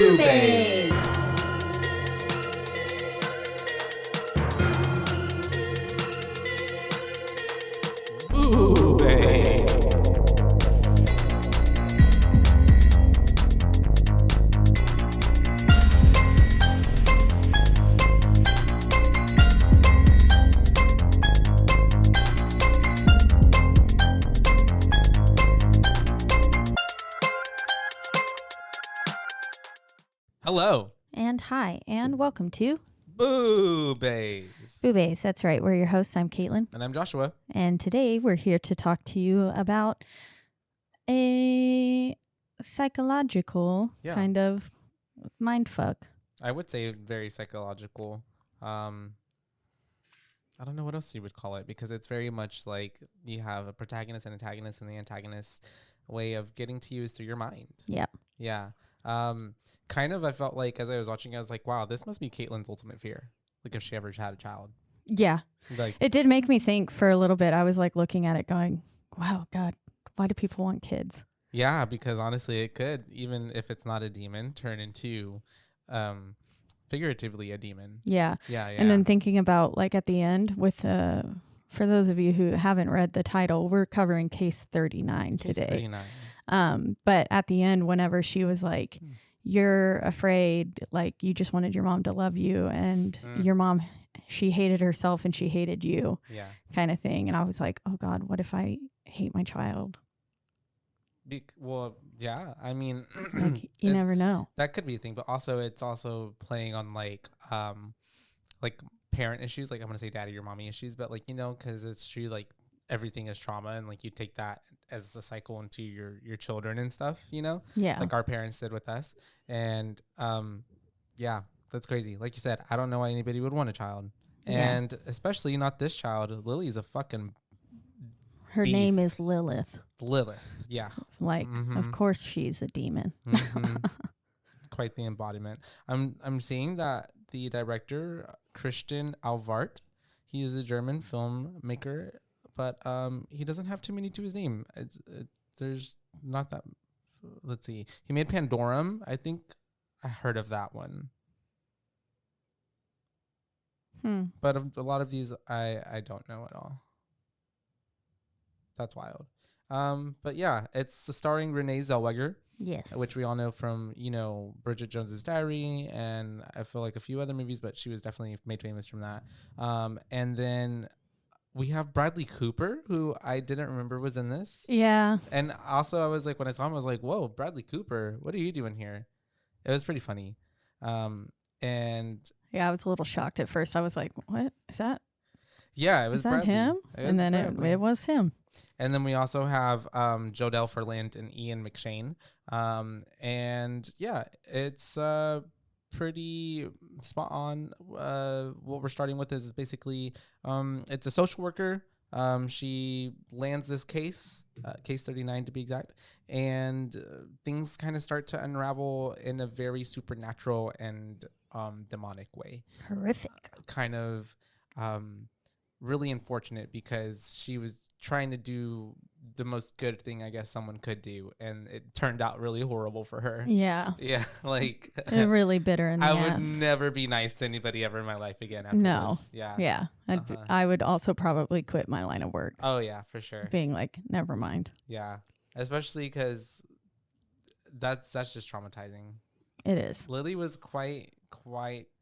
BooBaes. Hello. And hi, and welcome to BooBaes. BooBaes. That's right. We're your hosts. I'm Caitlin. And I'm Joshua. And today we're here to talk to you about a psychological kind of mindfuck. I would say very psychological. I don't know what else you would call it because it's very much like you have a protagonist and antagonist, and the antagonist's way of getting to you is through your mind. Yep. Yeah. Kind of, I felt like as I was watching, I was like, wow, this must be Caitlin's ultimate fear. Like if she ever had a child. Yeah. Like it did make me think for a little bit. I was like looking at it going, wow, God, why do people want kids? Yeah, because honestly, it could, even if it's not a demon, turn into figuratively a demon. Yeah. Yeah. And then thinking about like at the end with for those of you who haven't read the title, we're covering case 39 today. 39. But at the end, whenever she was like, you're afraid, like you just wanted your mom to love you, and your mom, she hated herself and she hated you, kind of thing. And I was like, oh God, what if I hate my child? Well, yeah, I mean, like, you never know. That could be a thing, but also it's also playing on like parent issues, like I'm gonna say daddy or mommy issues, but like, you know, because it's true, like everything is trauma, and like you take that as a cycle into your children and stuff, you know? Yeah. Like our parents did with us. And yeah, that's crazy. Like you said, I don't know why anybody would want a child. And especially not this child. Lily's a fucking Her beast. name is Lilith. Lilith, yeah. Like, of course she's a demon. Quite the embodiment. I'm seeing that the director, Christian Alvart, he is a German filmmaker, but he doesn't have too many to his name. There's not that. Let's see. He made Pandorum. I think I heard of that one. But a lot of these I don't know at all. That's wild. But yeah, it's starring Renée Zellweger. Yes. Which we all know from, you know, Bridget Jones's Diary, and I feel like a few other movies, but she was definitely made famous from that. And then we have Bradley Cooper, who I didn't remember was in this. Yeah. And also I was like, when I saw him, I was like, whoa, Bradley Cooper, what are you doing here? It was pretty funny. And yeah, I was a little shocked at first. I was like, what is that? Yeah, it was Bradley. Him? And then it was him. And then we also have Jodelle Ferland and Ian McShane. And yeah, it's pretty spot on. What we're starting with is basically it's a social worker. She lands this case 39 to be exact, and things kind of start to unravel in a very supernatural and demonic way. Horrific. Kind of really unfortunate because she was trying to do the most good thing I guess someone could do, and it turned out really horrible for her. Yeah. Yeah, like really bitter in the ass. I would never be nice to anybody ever in my life again after this. Yeah. Yeah. I would also probably quit my line of work. Oh yeah, for sure. Being like, never mind. Yeah. Especially because that's just traumatizing. It is. Lily was quite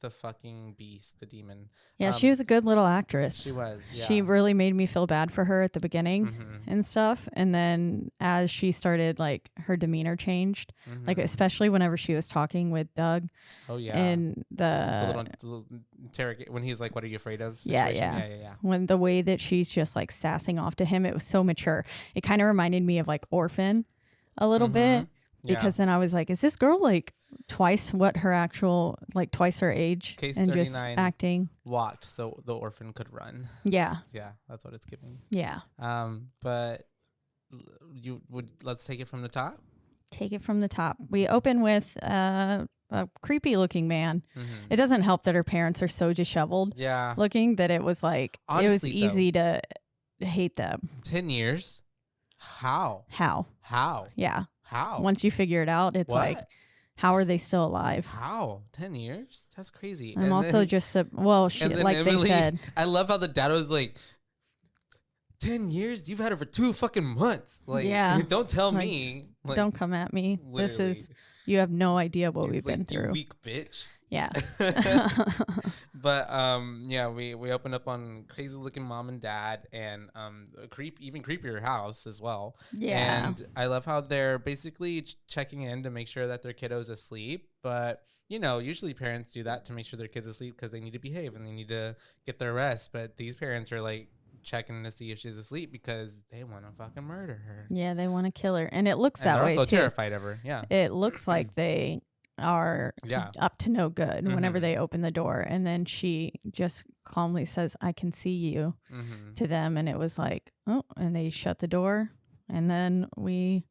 the fucking beast, the demon. Yeah, she was a good little actress. She was, yeah. She really made me feel bad for her at the beginning and stuff. And then as she started, like, her demeanor changed. Like, especially whenever she was talking with Doug. Oh, yeah. And the little interrogate when he's like, what are you afraid of? Yeah. When the way that she's just, like, sassing off to him, it was so mature. It kind of reminded me of, like, Orphan a little bit. Because then I was like, is this girl like twice what her actual, like twice her age? Case and 39 just acting. Walked so the orphan could run. Yeah. Yeah, that's what it's giving. Yeah. But let's take it from the top. Take it from the top. We open with a creepy looking man. It doesn't help that her parents are so disheveled looking that it was like, honestly, it was easy to hate them. 10 years? How? How? Yeah. How? Once you figure it out, it's like How are they still alive? How? 10 years? That's crazy. I'm also just, she, like Emily, they said. I love how the dad was like, 10 years? You've had her for 2 fucking months. Like, yeah. Don't tell me. Like, don't come at me. Literally. You have no idea what we've been through. You weak bitch. Yeah. But yeah, we opened up on crazy looking mom and dad, and even creepier house as well. Yeah. And I love how they're basically checking in to make sure that their kiddo's asleep. But usually parents do that to make sure their kid's asleep because they need to behave and they need to get their rest. But these parents are like checking to see if she's asleep because they want to fucking murder her. Yeah, they want to kill her, and it looks that way too. They're also terrified of her. Yeah. It looks like they are up to no good whenever they open the door, and then she just calmly says, "I can see you," to them, and it was like, oh, and they shut the door, and then we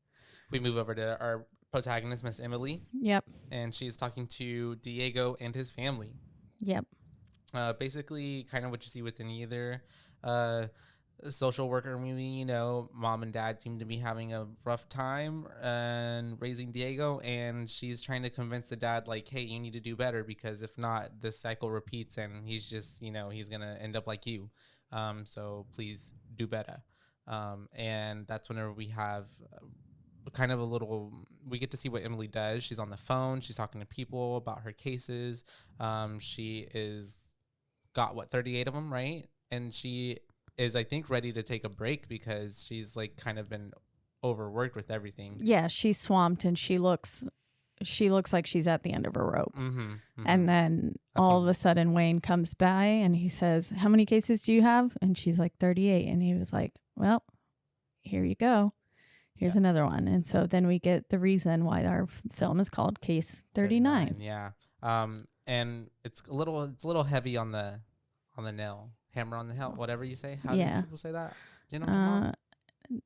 move over to our protagonist, Miss Emily. Yep. And she's talking to Diego and his family. Yep. Basically, kind of what you see with any other social worker movie. Mom and dad seem to be having a rough time and raising Diego, and she's trying to convince the dad, like, hey, you need to do better, because if not, this cycle repeats and he's just, he's gonna end up like you. So please do better. And that's whenever we have kind of we get to see what Emily does. She's on the phone, she's talking to people about her cases. She got 38 of them, right? And she is, I think, ready to take a break because she's like kind of been overworked with everything. Yeah, she's swamped, and she looks like she's at the end of her rope. And then all of a sudden Wayne comes by and he says, "How many cases do you have?" And she's like, 38. And he was like, "Well, here you go. Here's another one." And so then we get the reason why our film is called Case 39. Yeah. And it's a little heavy on the nail. Hammer on the head, whatever you say. How do people say that? Do you know?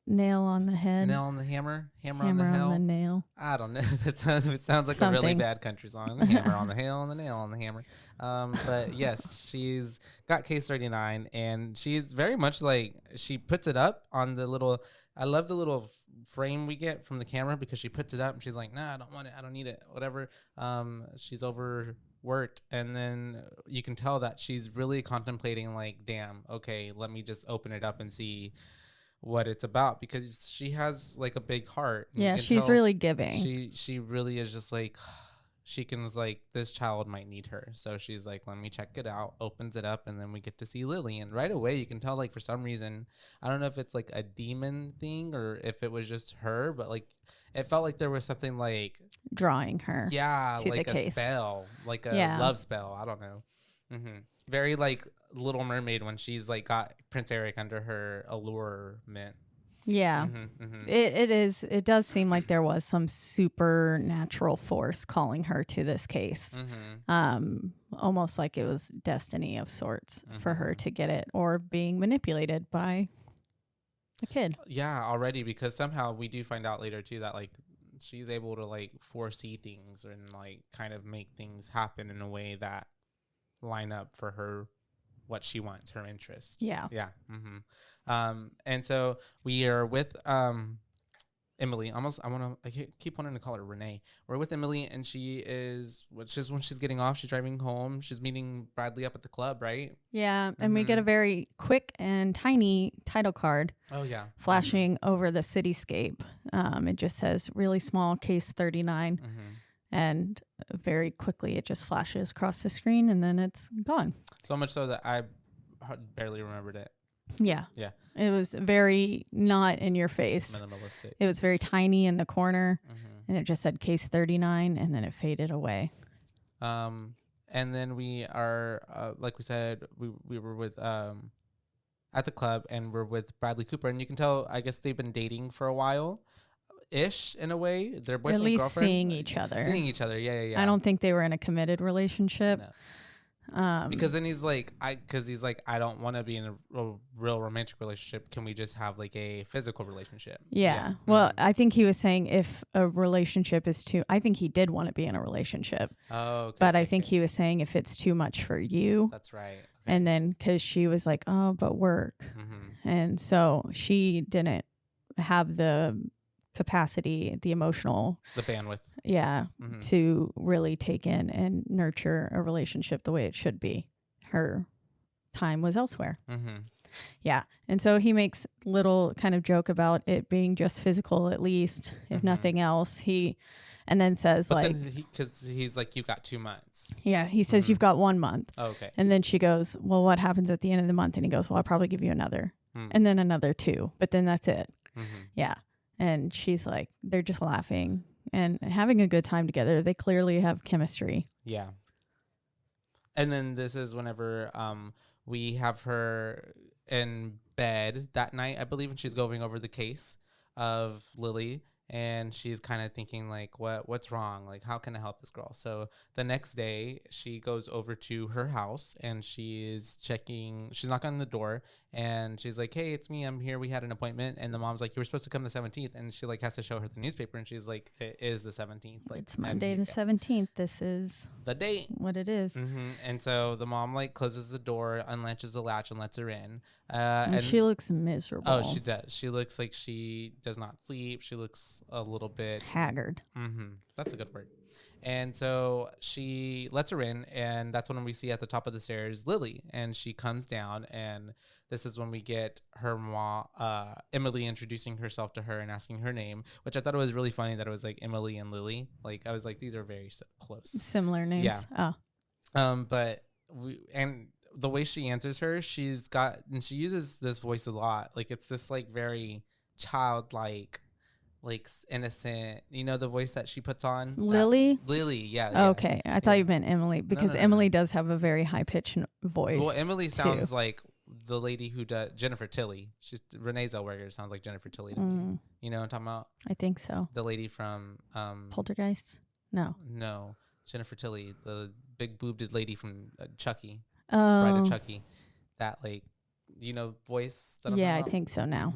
Nail on the head. Nail on the hammer. Hammer on the nail. On the nail. I don't know. It sounds like a really bad country song. The hammer on the nail on the nail on the hammer. But yes, she's got case 39, and she's very much like, she puts it up on the little. I love the little frame we get from the camera because she puts it up and she's like, "Nah, I don't want it. I don't need it. Whatever." She's overworked, and then you can tell that she's really contemplating, like, damn, okay, let me just open it up and see what it's about, because she has like a big heart. Yeah, she's really giving. She really is just like, she can, like, this child might need her. So she's like, let me check it out, opens it up, and then we get to see Lily. And right away you can tell, like, for some reason, I don't know if it's like a demon thing or if it was just her, but like it felt like there was something like drawing her. Yeah, to like the a case. spell, like a love spell. I don't know. Very like Little Mermaid when she's like got Prince Eric under her allurement. Yeah. It does seem like there was some supernatural force calling her to this case. Almost like it was destiny of sorts for her to get it, or being manipulated by a kid. Yeah, already, because somehow we do find out later too that like she's able to like foresee things and like kind of make things happen in a way that line up for her, what she wants, her interest. Yeah. And so we are with Emily. I keep wanting to call her Renee. We're with Emily, and she is, which is when she's getting off, she's driving home. She's meeting Bradley up at the club, right? Yeah, and we get a very quick and tiny title card. Oh yeah, flashing over the cityscape. It just says really small, case 39, and very quickly it just flashes across the screen, and then it's gone. So much so that I barely remembered it. Yeah. It was very not in your face. It's minimalistic. It was very tiny in the corner, and it just said case 39, and then it faded away. And then we are, like we said, we were with at the club, and we're with Bradley Cooper, and you can tell, I guess they've been dating for a while. Ish, in a way. Their boyfriend, at least girlfriend. seeing each other. Yeah. I don't think they were in a committed relationship. No. Because then he's like, I don't want to be in a real romantic relationship. Can we just have like a physical relationship? Yeah. Well, I think he was saying if a relationship is too, I think he did want to be in a relationship. Oh, okay. But I think he was saying if it's too much for you. That's right. Okay. And then because she was like, oh, but work. And so she didn't have the capacity, the emotional, the bandwidth. Yeah. To really take in and nurture a relationship the way it should be. Her time was elsewhere. Yeah. And so he makes little kind of joke about it being just physical, at least, if nothing else. And then says, but like, because he's like, you got 2 months. Yeah. He says, you've got 1 month. Oh, okay. And then she goes, well, what happens at the end of the month? And he goes, well, I'll probably give you another. And then another 2. But then that's it. Yeah. And she's like, they're just laughing and having a good time together. They clearly have chemistry. Yeah. And then this is whenever we have her in bed that night, I believe, and she's going over the case of Lily. And she's kind of thinking like, what's wrong? Like, how can I help this girl? So the next day she goes over to her house and she's knocking on the door and she's like, hey, it's me. I'm here. We had an appointment. And the mom's like, you were supposed to come the 17th. And she like has to show her the newspaper. And she's like, it is the 17th. Like, it's Monday the 17th. This is the date. What it is. And so the mom like closes the door, unlatches the latch and lets her in. And she looks miserable. Oh, she does. She looks like she does not sleep. She looks a little bit haggard. That's a good word. And so she lets her in, and that's when we see at the top of the stairs Lily, and she comes down, and this is when we get her mom, Emily, introducing herself to her and asking her name, which I thought it was really funny that it was like Emily and Lily. Like I was like, these are very close, similar names. Yeah. But the way she answers her, she uses this voice a lot. Like it's this like very childlike, like innocent, the voice that she puts on. Lily, yeah. Okay, I thought you meant Emily, because Emily does have a very high pitched voice. Well, Emily sounds like the lady who does Jennifer Tilly. Renée Zellweger sounds like Jennifer Tilly to me. You know what I'm talking about? I think so. The lady from Poltergeist? No, Jennifer Tilly, the big boobed lady from Chucky. Oh, Bride of Chucky. That like voice that I think so now.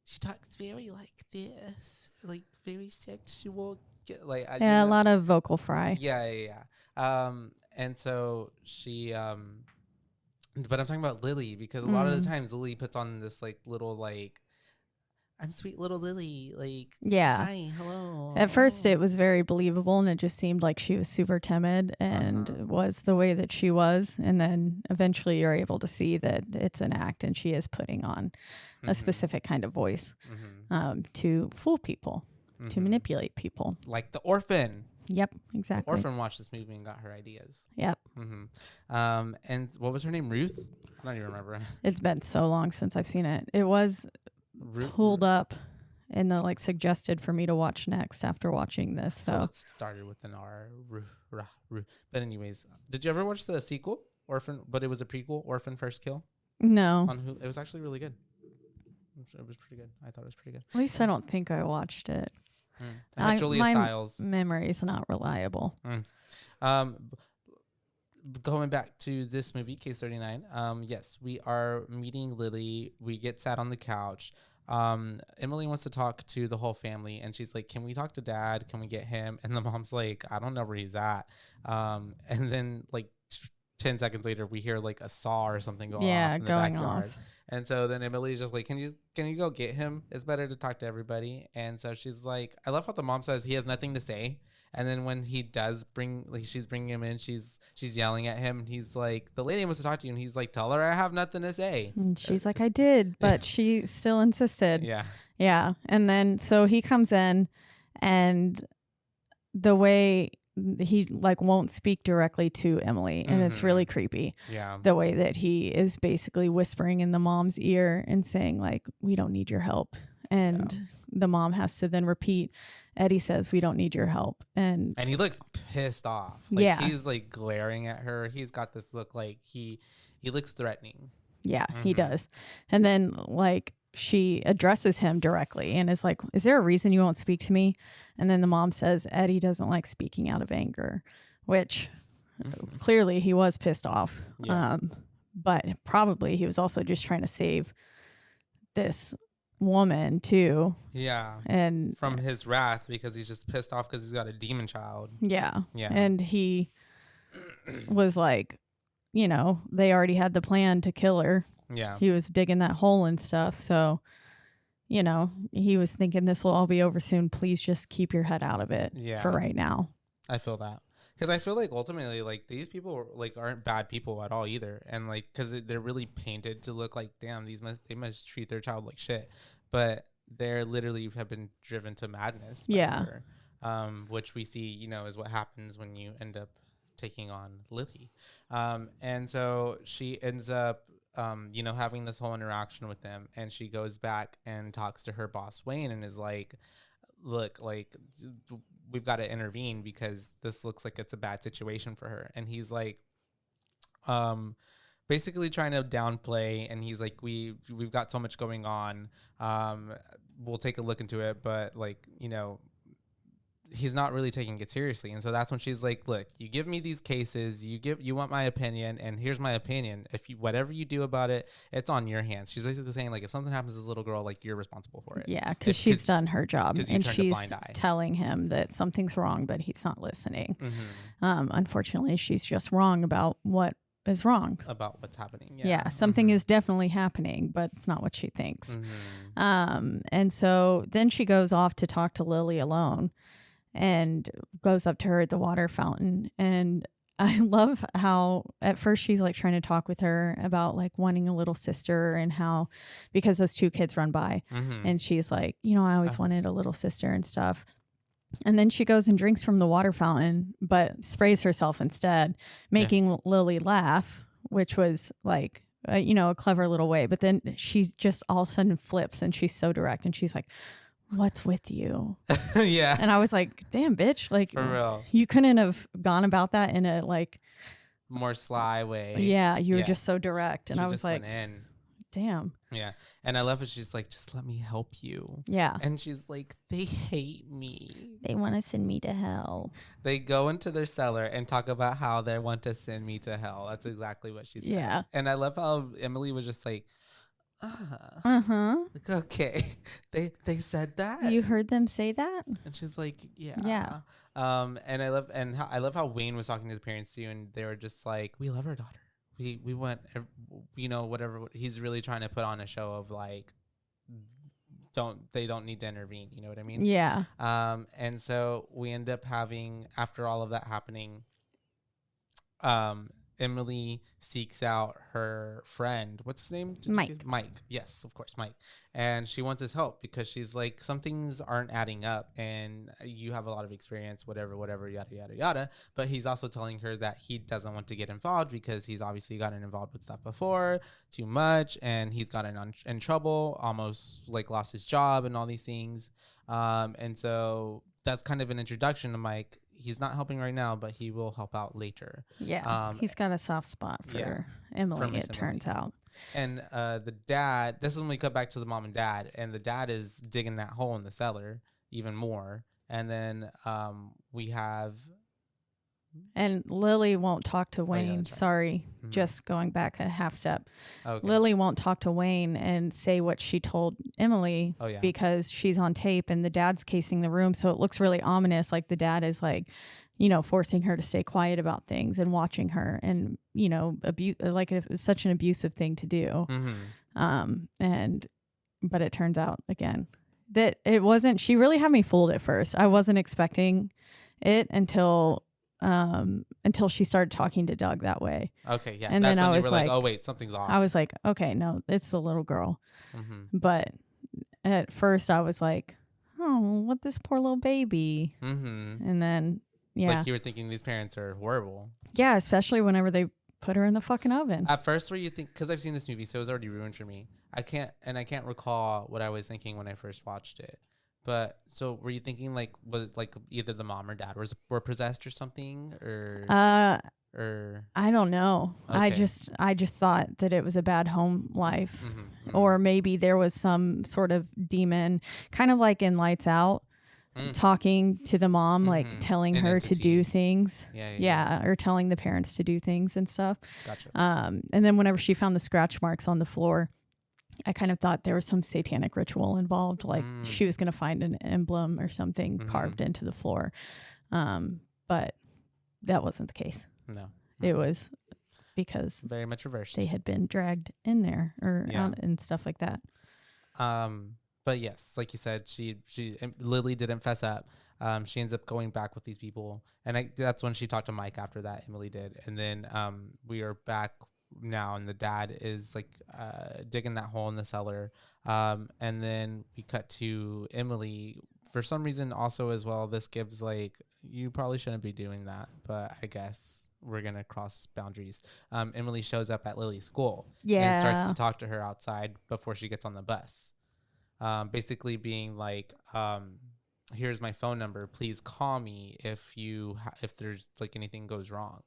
She talks very like this, like very sexual, like a lot of vocal fry. Yeah. And so she but I'm talking about Lily, because a lot of the times Lily puts on this like little like, I'm sweet little Lily, like, hi, hello. At first it was very believable, and it just seemed like she was super timid and was the way that she was. And then eventually you're able to see that it's an act, and she is putting on a specific kind of voice to fool people, to manipulate people. Like the orphan. Yep, exactly. The orphan watched this movie and got her ideas. Yep. And what was her name? Ruth? I don't even remember. It's been so long since I've seen it. It was pulled up in the like suggested for me to watch next after watching this. So it started with an R. But anyways, did you ever watch the sequel, Orphan? But it was a prequel, Orphan First Kill. No. It was actually really good. It was pretty good. I thought it was pretty good. At least I don't think I watched it. Julia Stiles. Memory is not reliable. Going back to this movie, Case 39. Yes, we are meeting Lily. We get sat on the couch. Emily wants to talk to the whole family, and she's like, can we talk to Dad? Can we get him? And the mom's like, I don't know where he's at. And then like 10 seconds later, we hear like a saw or something going off in the backyard. And so then Emily's just like, can you go get him? It's better to talk to everybody. And so she's like, I love how the mom says he has nothing to say. And then when he does she's bringing him in, she's yelling at him. And he's like, the lady wants to talk to you. And he's like, tell her I have nothing to say. And she's like, I did, but she still insisted. Yeah. Yeah. And then so he comes in, and the way he like won't speak directly to Emily, and it's really creepy. Yeah. The way that he is basically whispering in the mom's ear and saying like, we don't need your help. And the mom has to then repeat, Eddie says, we don't need your help. And he looks pissed off. Like he's like glaring at her. He's got this look like he looks threatening. Yeah, he does. And then like she addresses him directly and is like, is there a reason you won't speak to me? And then the mom says, Eddie doesn't like speaking out of anger, which clearly he was pissed off. Yeah. But probably he was also just trying to save this woman too. Yeah. And from his wrath, because he's just pissed off because he's got a demon child. Yeah. Yeah. And he was like, they already had the plan to kill her. Yeah. He was digging that hole and stuff. So you know, he was thinking this will all be over soon. Please just keep your head out of it for right now. I feel that. Because I feel like ultimately, like, these people, like, aren't bad people at all either. And, like, because they're really painted to look like, damn, they must treat their child like shit. But they're literally have been driven to madness by her, which we see, you know, is what happens when you end up taking on Lily. And so she ends up, you know, having this whole interaction with them. And she goes back and talks to her boss, Wayne, and is like, look, like, we've got to intervene because this looks like it's a bad situation for her. And he's like, basically trying to downplay. And he's like, we've got so much going on. We'll take a look into it. But, like, you know, he's not really taking it seriously. And so that's when she's like, look, you give me these cases, you want my opinion, and here's my opinion. If you, whatever you do about it, it's on your hands. She's basically saying, like, if something happens to this little girl, like, you're responsible for it. Yeah, because she's done her job, and she's telling him that something's wrong, but he's not listening. Unfortunately, she's just wrong about what is wrong. About what's happening. Yeah, something is definitely happening, but it's not what she thinks. And so then she goes off to talk to Lily alone. And goes up to her at the water fountain. And I love how at first she's like trying to talk with her about like wanting a little sister and how, because those two kids run by and she's like, you know, I always wanted a little sister and stuff. And then she goes and drinks from the water fountain, but sprays herself instead, making Lily laugh, which was like, you know, a clever little way. But then she just all of a sudden flips and she's so direct and she's like, what's with you? Yeah. And I was like, damn, bitch. Like, for real. You couldn't have gone about that in a like more sly way. Yeah. You were just so direct. And she I was like, damn. Yeah. And I love it. She's like, just let me help you. Yeah. And she's like, they hate me. They want to send me to hell. They go into their cellar and talk about how they want to send me to hell. That's exactly what she said. Yeah. And I love how Emily was just like, like, okay, they said that. You heard them say that? And she's like, yeah. And I love how Wayne was talking to the parents too, and they were just like, we love our daughter. We want, you know, whatever. He's really trying to put on a show of like, they don't need to intervene. You know what I mean? Yeah. And so we end up having, after all of that happening, Emily seeks out her friend. What's his name? Mike. Yes, of course, Mike. And she wants his help because she's like, some things aren't adding up and you have a lot of experience, whatever, yada, yada, yada. But he's also telling her that he doesn't want to get involved because he's obviously gotten involved with stuff before, too much, and he's gotten in trouble, almost like lost his job and all these things. And so that's kind of an introduction to Mike. He's not helping right now, but he will help out later. Yeah, he's got a soft spot for Emily, it turns out. And the dad, this is when we cut back to the mom and dad, and the dad is digging that hole in the cellar even more. And then we have... And Lily won't talk to Wayne. Right. Sorry, just going back a half step. Okay. Lily won't talk to Wayne and say what she told Emily because she's on tape and the dad's casing the room. So it looks really ominous. Like the dad is like, you know, forcing her to stay quiet about things and watching her and, you know, like it's such an abusive thing to do. But it turns out again that it wasn't, she really had me fooled at first. I wasn't expecting it until she started talking to Doug that way. Okay, yeah. And that's then when I you was were like, oh wait, something's off. I was like, okay, no, it's the little girl. But at first I was like, oh, what this poor little baby. And then, like you were thinking these parents are horrible. Yeah, especially whenever they put her in the fucking oven. At first, were you think, because I've seen this movie, so it was already ruined for me. I can't recall what I was thinking when I first watched it. But so were you thinking like, was it like either the mom or dad were possessed or something, or I don't know. Okay. I just thought that it was a bad home life, or maybe there was some sort of demon, kind of like in Lights Out, talking to the mom, like telling her to do things. Yeah, or telling the parents to do things and stuff. Gotcha. And then whenever she found the scratch marks on the floor, I kind of thought there was some satanic ritual involved, like she was going to find an emblem or something carved into the floor. But that wasn't the case. No. It was because very much reversed. They had been dragged in there or out and stuff like that. but yes, like you said, Lily didn't fess up. She ends up going back with these people, and that's when she talked to Mike after that. Emily did, and then we are back now, and the dad is like digging that hole in the cellar, and then we cut to Emily. For some reason, also as well, this gives like, you probably shouldn't be doing that, but I guess we're gonna cross boundaries. Emily shows up at Lily's school, and starts to talk to her outside before she gets on the bus, basically being like, here's my phone number, please call me if there's like anything goes wrong.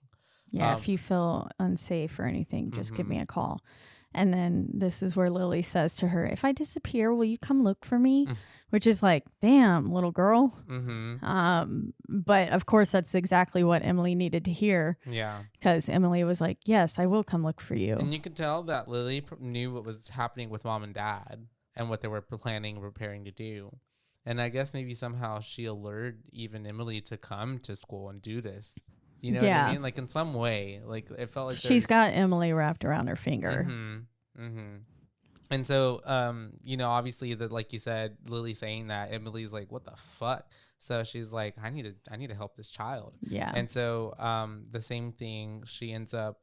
If you feel unsafe or anything, just give me a call. And then this is where Lily says to her, if I disappear, will you come look for me? Which is like, damn, little girl. But of course, that's exactly what Emily needed to hear. Yeah. Because Emily was like, yes, I will come look for you. And you could tell that Lily knew what was happening with mom and dad and what they were preparing to do. And I guess maybe somehow she alerted even Emily to come to school and do this. You know what I mean? Like in some way, like it felt like she's got Emily wrapped around her finger. And so, obviously like you said, Lily saying that, Emily's like, what the fuck? So she's like, I need to help this child. Yeah. And so, the same thing, she ends up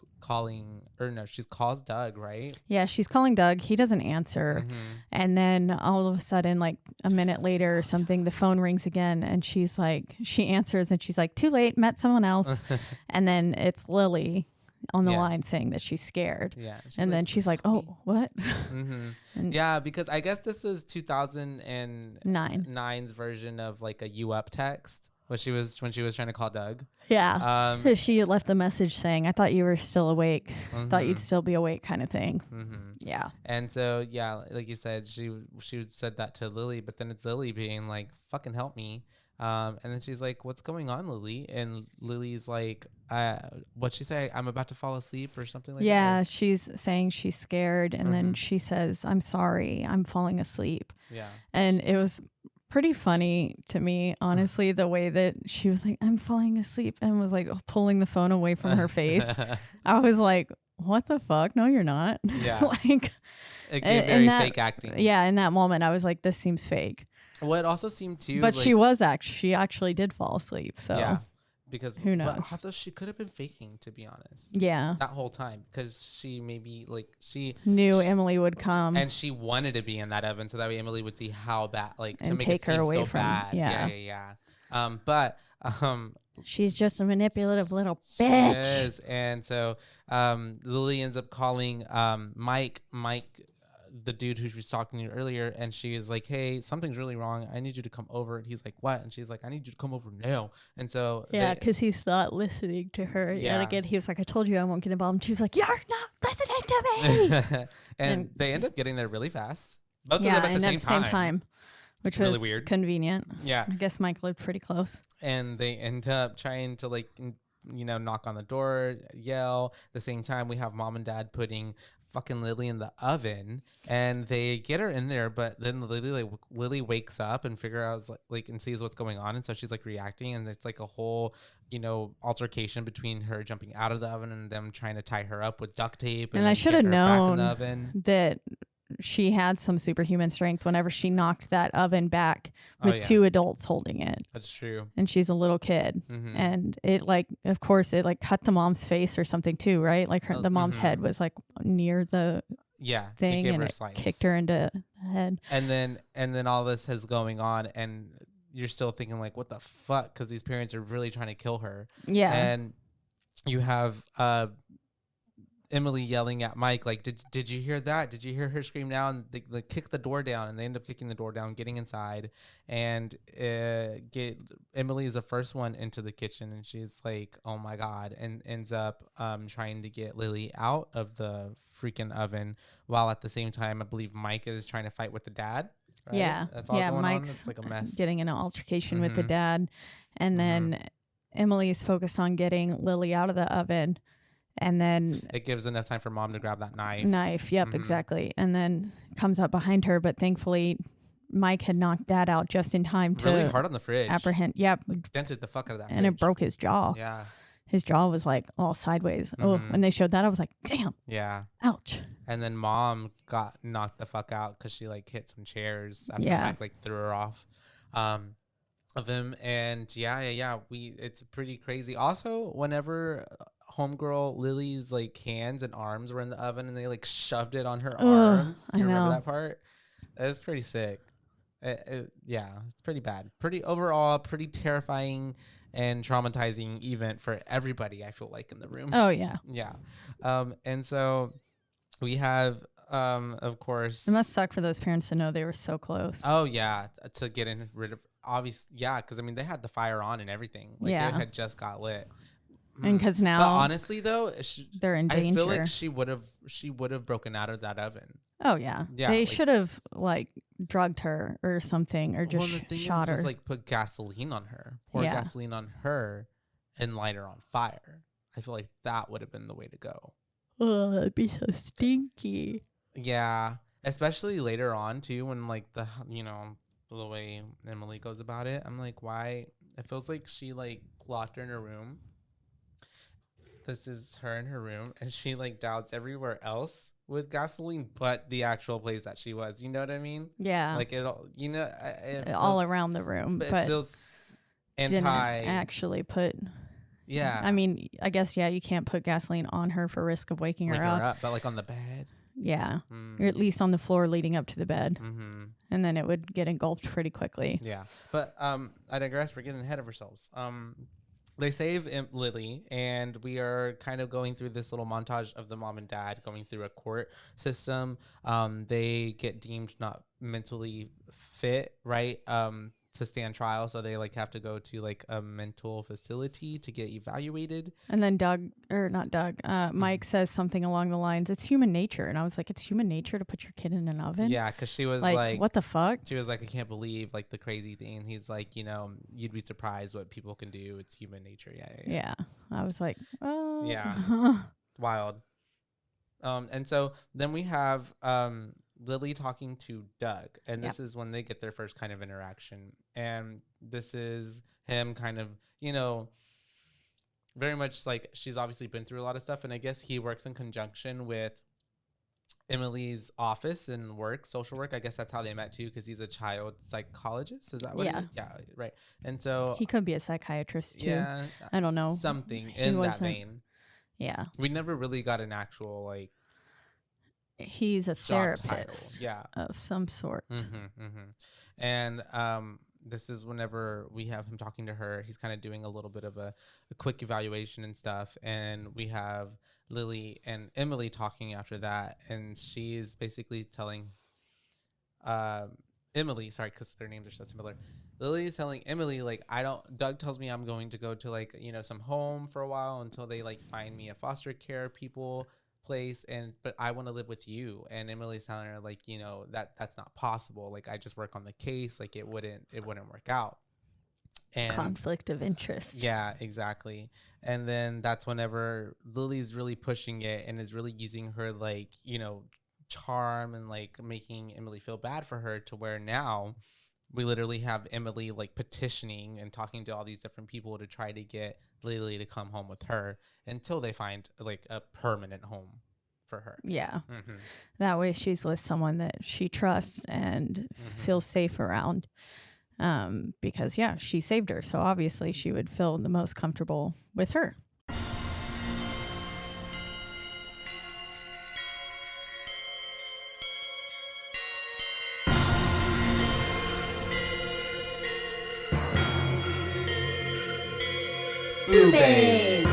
she calls Doug, right? Yeah. She's calling Doug. He doesn't answer. And then all of a sudden, like a minute later or something, the phone rings again, and she answers and she's like, too late, met someone else. And then it's Lily on the line saying that she's scared. Yeah. And then she's like, oh, what? Yeah, because I guess this is 2009's version of like a you up text when she was trying to call Doug. Yeah. She left the message saying, I thought you were still awake. Thought you'd still be awake kind of thing. Yeah. And so, yeah, like you said, she said that to Lily, but then it's Lily being like, fucking help me. And then she's like, what's going on, Lily? And Lily's like, what'd she say? I'm about to fall asleep or something like that? Yeah, she's saying she's scared. And then she says, I'm sorry, I'm falling asleep. Yeah. And it was pretty funny to me, honestly, the way that she was like, I'm falling asleep, and was like pulling the phone away from her face. I was like, what the fuck? No, you're not. Yeah. Like, it gave very fake acting. Yeah, in that moment, I was like, this seems fake. Well, it also seemed too, but like, she actually did fall asleep. So yeah, because who knows? Although she could have been faking, to be honest. Yeah, that whole time, because she knew Emily would come, and she wanted to be in that oven so that way Emily would see how bad, like, and to make it seem away so from bad. Yeah. But she's just a manipulative little bitch. She is. And so Lily ends up calling Mike, the dude who was talking to you earlier, and she is like, hey, something's really wrong, I need you to come over. And he's like, what? And she's like, I need you to come over now. And so because he's not listening to her. And again, he was like, I told you I won't get involved. And she was like, you're not listening to me. and they end up getting there really fast, both of them at the same time, which was really weird. Convenient. Yeah, I guess Mike lived pretty close. And they end up trying to, like, knock on the door, yell. At the same time, we have mom and dad putting fucking Lily in the oven, and they get her in there, but then Lily wakes up and figure out like and sees what's going on, and so she's like reacting, and it's like a whole altercation between her jumping out of the oven and them trying to tie her up with duct tape. And I should have known that she had some superhuman strength whenever she knocked that oven back with two adults holding it. That's true. And she's a little kid. And it, like, of course, it like cut the mom's face or something too, right? Like the mom's head was like near the thing, and it kicked her into the head. And then all this is going on, and you're still thinking like, what the fuck? Because these parents are really trying to kill her. Yeah. And you have Emily yelling at Mike, like, did you hear that? Did you hear her scream now? And they kick the door down, and they end up kicking the door down, getting inside, and Emily is the first one into the kitchen, and she's like, oh my God, and ends up trying to get Lily out of the freaking oven, while at the same time, I believe Mike is trying to fight with the dad. Right? Yeah. That's all going Mike's on. It's like a mess. Getting in an altercation with the dad, and then Emily is focused on getting Lily out of the oven. And then it gives enough time for mom to grab that knife. Yep, exactly. And then comes up behind her. But thankfully, Mike had knocked dad out just in time to really hard on the fridge. Apprehend. Yep. Like, dented the fuck out of that and fridge. It broke his jaw. Yeah. His jaw was like all sideways. Oh, when they showed that, I was like, damn. Yeah. Ouch. And then mom got knocked the fuck out because she like hit some chairs after Mike like threw her off of him. And it's pretty crazy. Also, whenever homegirl Lily's like hands and arms were in the oven and they like shoved it on her arms. Do you remember that part? It was pretty sick. It's pretty bad. Pretty terrifying and traumatizing event for everybody, I feel like, in the room. Oh, yeah. Yeah. And so we have, of course. It must suck for those parents to know they were so close. Oh, yeah. To get rid of, obviously, yeah, because, I mean, they had the fire on and everything. Like, it had just got lit. And because now. But honestly, though, they're in danger. I feel like she would have broken out of that oven. Oh, yeah. They should have, like, drugged her or something, or just shot her. Just like put gasoline on her, pour gasoline on her, and light her on fire. I feel like that would have been the way to go. Oh, that'd be so stinky. Yeah, especially later on too, when like the way Emily goes about it. I'm like, why? It feels like she like locked her in her room. This is her in her room, and she like doused everywhere else with gasoline, but the actual place that she was. You know what I mean? Yeah. Like it all around the room, but it feels didn't actually put. Yeah. I mean, I guess you can't put gasoline on her for risk of waking her up, but like on the bed. Yeah, or at least on the floor leading up to the bed, and then it would get engulfed pretty quickly. Yeah, but I digress. We're getting ahead of ourselves. They save Lily, and we are kind of going through this little montage of the mom and dad going through a court system. They get deemed not mentally fit, right, to stand trial, so they like have to go to like a mental facility to get evaluated. And then Mike says something along the lines, "It's human nature," and I was like, "It's human nature to put your kid in an oven?" Yeah, because she was like, "What the fuck?" She was like, "I can't believe like the crazy thing." And he's like, "You'd be surprised what people can do. It's human nature." Yeah. I was like, "Oh." Yeah. Wild. And so then we have Lily talking to Doug, and this is when they get their first kind of interaction, and this is him kind of very much like she's obviously been through a lot of stuff, and I guess he works in conjunction with Emily's office and social work. I guess that's how they met too, because he's a child psychologist. Is that what? Yeah, right. And so he could be a psychiatrist too. Yeah, I don't know, something in that vein. Yeah, we never really got an actual like. He's a therapist, of some sort. And this is whenever we have him talking to her. He's kind of doing a little bit of a quick evaluation and stuff, and we have Lily and Emily talking after that, and she's basically telling Emily, sorry, because their names are so similar. Lily's telling Emily, like, Doug tells me I'm going to go to like some home for a while until they like find me a foster care place, but I want to live with you. And Emily's telling her like, that's not possible. Like, I just work on the case. Like, it wouldn't work out. And conflict of interest. Yeah, exactly. And then that's whenever Lily's really pushing it and is really using her like, charm and like making Emily feel bad for her, to where now we literally have Emily like petitioning and talking to all these different people to try to get Lily to come home with her until they find like a permanent home for her. Yeah. That way she's with someone that she trusts and feels safe around. Because she saved her. So obviously she would feel the most comfortable with her. BooBaes.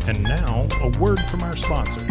And now, a word from our sponsors.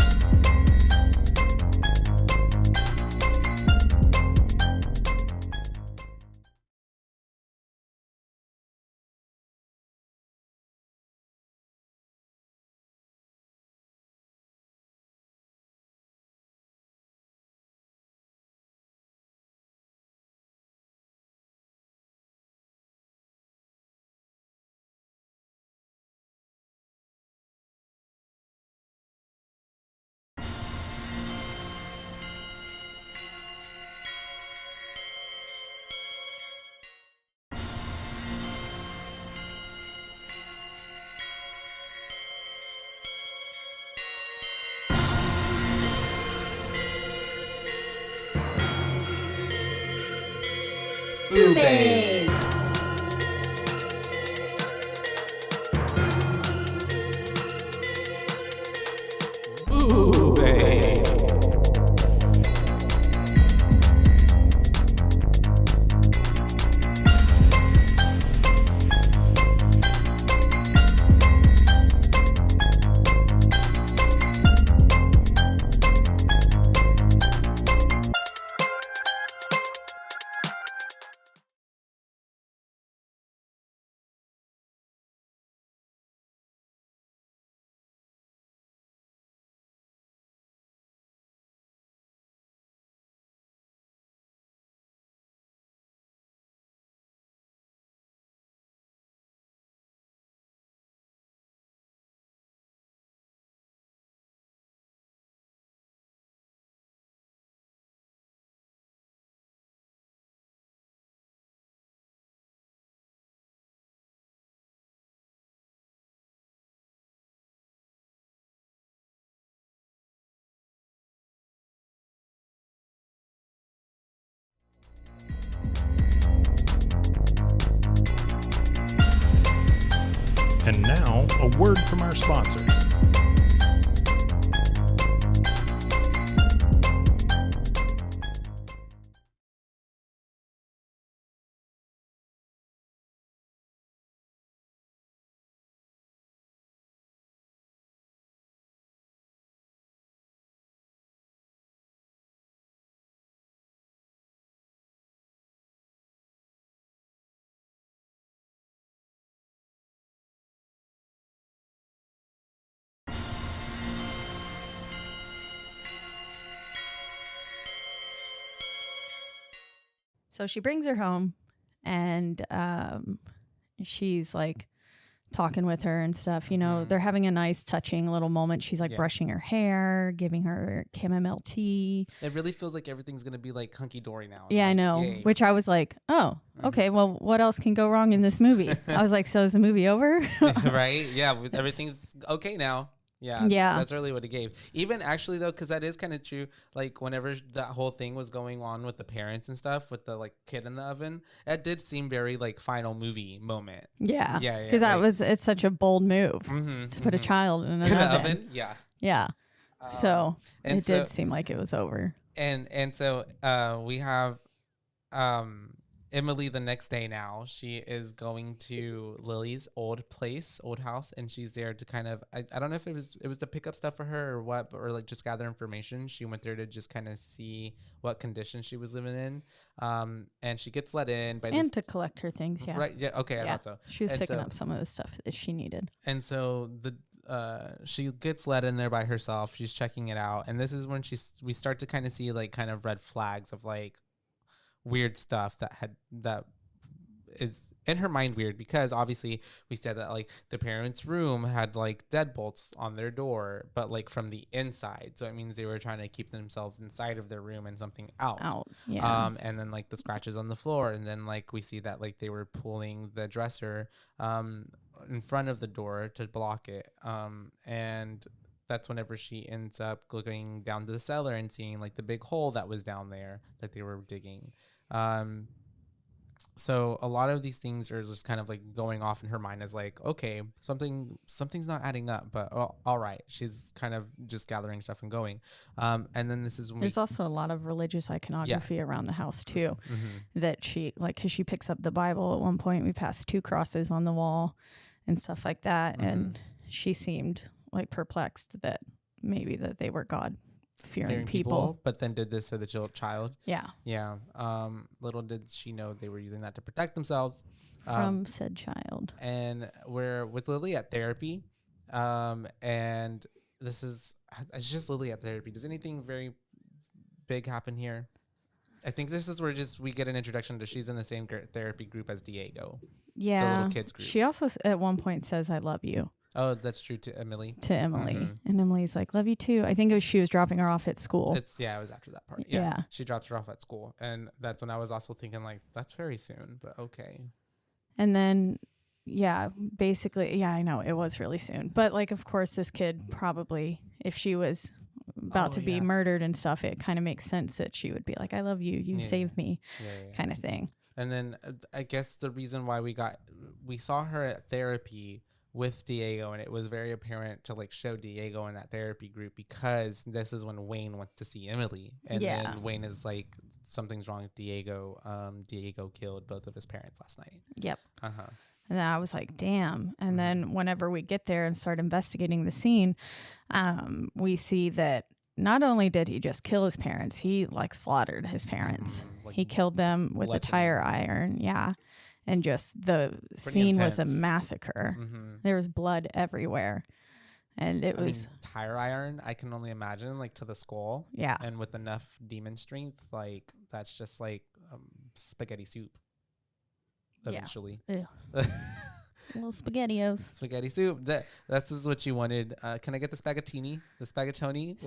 BooBaes. And now, a word from our sponsors. So she brings her home, and she's like talking with her and stuff. You know, they're having a nice, touching little moment. She's like brushing her hair, giving her chamomile tea. It really feels like everything's gonna be like hunky dory now. Yeah, like, I know. yay. Which I was like, oh, okay. Well, what else can go wrong in this movie? I was like, so is the movie over? Right? Yeah, everything's okay now. Yeah, Yeah. that's really what it gave. Even actually though, because that is kind of true. Like whenever that whole thing was going on with the parents and stuff, with the like kid in the oven, that did seem very like final movie moment. Yeah. Yeah, Because it's such a bold move to put a child in an oven. Yeah. Yeah. So and it did seem like it was over. And so we have Emily the next day now. She is going to Lily's old house, and she's there to kind of I don't know if it was to pick up stuff for her or what, or like just gather information. She went there to just kind of see what condition she was living in. And she gets let in and to collect her things, yeah. Right, yeah, okay, I thought so. She was picking up some of the stuff that she needed. And so she gets let in there by herself. She's checking it out, and this is when we start to kind of see like kind of red flags of like weird stuff that is in her mind weird, because obviously we said that like the parents' room had like deadbolts on their door, but like from the inside, so it means they were trying to keep themselves inside of their room and something out. Yeah. And then like the scratches on the floor, and then like we see that like they were pulling the dresser in front of the door to block it, and that's whenever she ends up going down to the cellar and seeing like the big hole that was down there that they were digging. So a lot of these things are just kind of like going off in her mind as like, okay, something's not adding up, but all right. She's kind of just gathering stuff and going. And then this is when there's also a lot of religious iconography around the house too, that she like, because she picks up the Bible at one point. We passed 2 crosses on the wall and stuff like that, and she seemed like perplexed that maybe that they were God-fearing people. But then did this to the child. Yeah. Yeah. Little did she know they were using that to protect themselves From said child. And we're with Lily at therapy. And this is, it's just Lily at therapy. Does anything very big happen here? I think this is where we get an introduction to she's in the same therapy group as Diego. Yeah. The little kids group. She also at one point says, I love you. Oh, that's true to Emily. To Emily. And Emily's like, love you too. I think she was dropping her off at school. It was after that part. Yeah. She drops her off at school. And that's when I was also thinking like, that's very soon, but okay. And then, basically, I know it was really soon. But like, of course, this kid probably, if she was about to be murdered and stuff, it kind of makes sense that she would be like, I love you. You saved me kind of thing. And then I guess the reason why we saw her at therapy with Diego, and it was very apparent to like show Diego in that therapy group because this is when Wayne wants to see Emily. And then Wayne is like, something's wrong with Diego. Diego killed both of his parents last night. Yep. And then I was like, damn. And then whenever we get there and start investigating the scene, we see that not only did he just kill his parents, he like slaughtered his parents. Like he killed them with a tire iron. Yeah. And just the scene intense. Was a massacre. There was blood everywhere. And I mean, tire iron, I can only imagine, like to the skull. Yeah. And with enough demon strength, like that's just like spaghetti soup. Eventually. Yeah. Little SpaghettiOs. Spaghetti soup. That's just what you wanted. Can I get the spaghettini? The spaghettoni?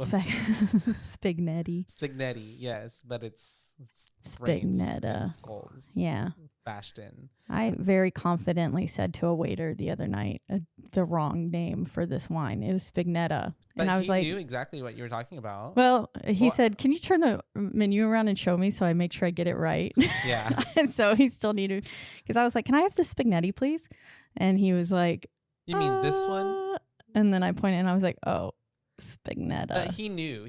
Spagnetti. Spagnetti, yes. But it's Spignetta. Skulls. Yeah. Bashed in. I very confidently said to a waiter the other night the wrong name for this wine. It was Spignetta. But and I was like, he knew exactly what you were talking about. Well, he said, can you turn the menu around and show me so I make sure I get it right? Yeah. And so he still needed, because I was like, can I have the Spagnetti, please? And he was like, you mean this one? And then I pointed and I was like, oh, Spignetta. But he knew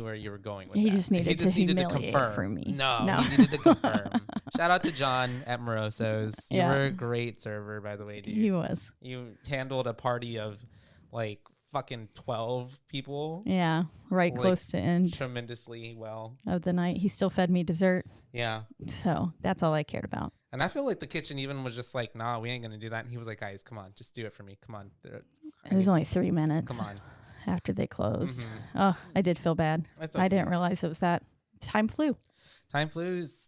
where you were going with he that. Just needed to humiliate confirm. For me. No, he needed to confirm. Shout out to John at Moroso's. You were a great server, by the way, dude. He was. You handled a party of like fucking 12 people. Yeah, right, like, close to end. Tremendously well. Of the night. He still fed me dessert. Yeah. So that's all I cared about. And I feel like the kitchen even was just like, nah, we ain't going to do that. And he was like, guys, come on, just do it for me. Come on. It was only 3 minutes. Come on. After they closed. Oh, I did feel bad. Okay. I didn't realize it was that. Time flew. Time flies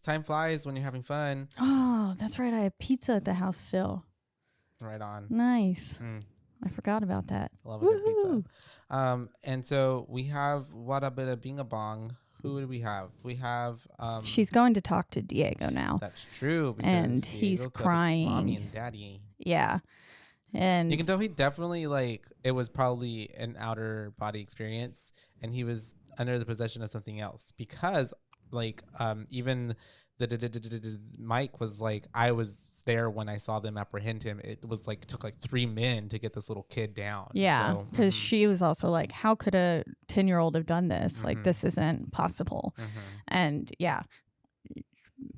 when you're having fun. Oh, that's right. I have pizza at the house still. Right on. Nice. I forgot about that. Love a good pizza. And so we have Wada Bida Binga Bong. Who do we have? We have she's going to talk to Diego now. That's true. And Diego he's crying. Mommy and daddy. Yeah. And you can tell he definitely it was probably an outer body experience and he was under the possession of something else because even the Mike was like, I was there when I saw them apprehend him. It was like, took 3 men to get this little kid down. Yeah. Because she was also like, how could a 10-year-old have done this? Like, this isn't possible. And yeah,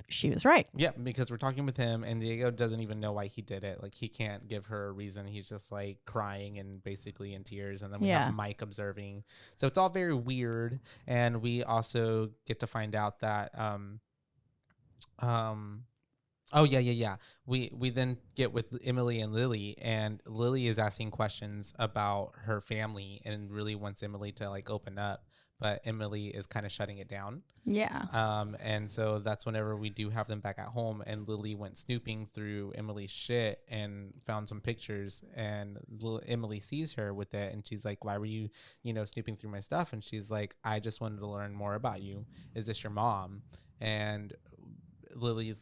she was right. Yeah, because we're talking with him and Diego doesn't even know why he did it. Like, he can't give her a reason. He's just like crying and basically in tears. And then we have Mike observing. So it's all very weird. And we also get to find out that we then get with Emily and Lily, and Lily is asking questions about her family and really wants Emily to open up, but Emily is kind of shutting it down. Yeah. And so that's whenever we do have them back at home, and Lily went snooping through Emily's shit and found some pictures, and Emily sees her with it, and she's like, why were you, snooping through my stuff? And she's like, I just wanted to learn more about you. Is this your mom? And Emily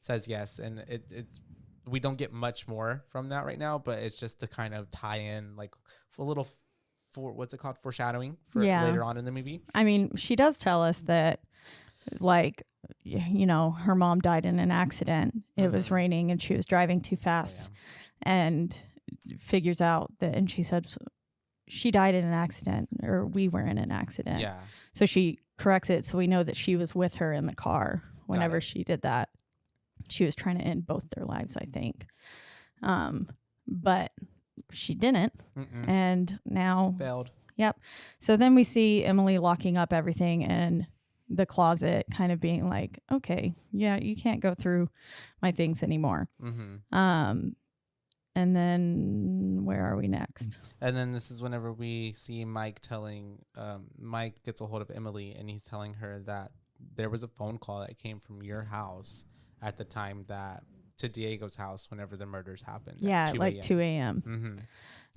says yes, and it's we don't get much more from that right now, but it's just to kind of tie in a little what's it called, foreshadowing for later on in the movie. I mean, she does tell us that her mom died in an accident. It was raining and she was driving too fast, and figures out that, and she said she died in an accident, or we were in an accident. Yeah. So she corrects it, so we know that she was with her in the car whenever she did that. She was trying to end both their lives, I think. But she didn't. Mm-mm. And now, failed. Yep. So then we see Emily locking up everything in the closet, kind of being like, okay, yeah, you can't go through my things anymore. Mm-hmm. And then where are we next? And then this is whenever we see Mike Mike gets a hold of Emily, and he's telling her that there was a phone call that came from your house at the time to Diego's house whenever the murders happened. Yeah, at like 2 a.m. Mm-hmm.